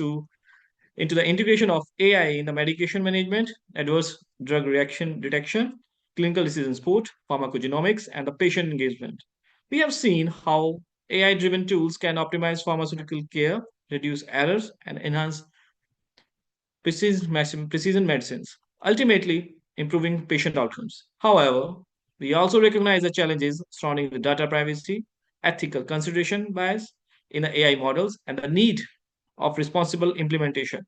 into the integration of AI in the medication management, adverse drug reaction detection, clinical decision support, pharmacogenomics, and the patient engagement. We have seen how AI driven tools can optimize pharmaceutical care, reduce errors, and enhance precision medicines, ultimately improving patient outcomes. However, we also recognize the challenges surrounding the data privacy, ethical consideration bias in the AI models, and the need of responsible implementation.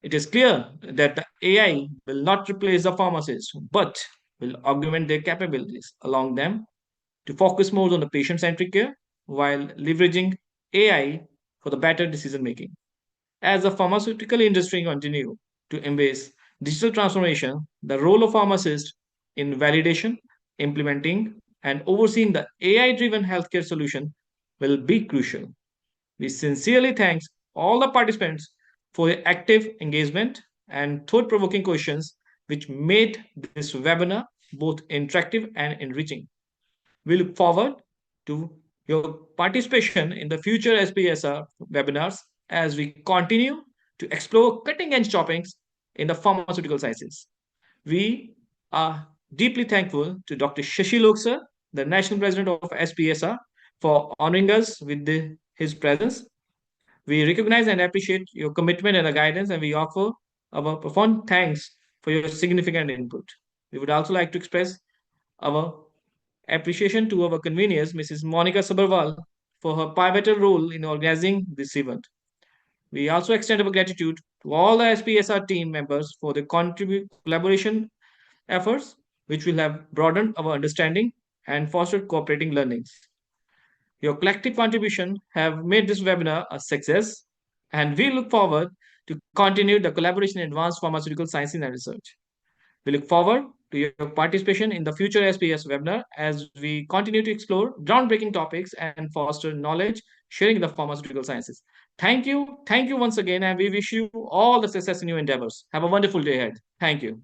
It is clear that the AI will not replace the pharmacist, but will augment their capabilities, allowing them to focus more on the patient centric care while leveraging AI for the better decision making. As the pharmaceutical industry continue to embrace digital transformation, the role of pharmacists in validation, implementing, and overseeing the AI-driven healthcare solution will be crucial. We sincerely thank all the participants for their active engagement and thought-provoking questions which made this webinar both interactive and enriching. We look forward to your participation in the future SPSR webinars as we continue to explore cutting edge topics in the pharmaceutical sciences. We are deeply thankful to Dr. Shashi Loksar, the National President of SPSR, for honoring us with his presence. We recognize and appreciate your commitment and the guidance, and we offer our profound thanks for your significant input. We would also like to express our appreciation to our conveners, Mrs. Monika Sabharwal, for her pivotal role in organizing this event. We also extend our gratitude to all the SPSR team members for their collaboration efforts, which will have broadened our understanding and fostered cooperating learnings. Your collective contribution have made this webinar a success, and we look forward to continue the collaboration in advanced pharmaceutical science and research. We look forward to your participation in the future SPS webinar as we continue to explore groundbreaking topics and foster knowledge sharing in the pharmaceutical sciences. Thank you. Thank you once again, and we wish you all the success in your endeavors. Have a wonderful day ahead. Thank you.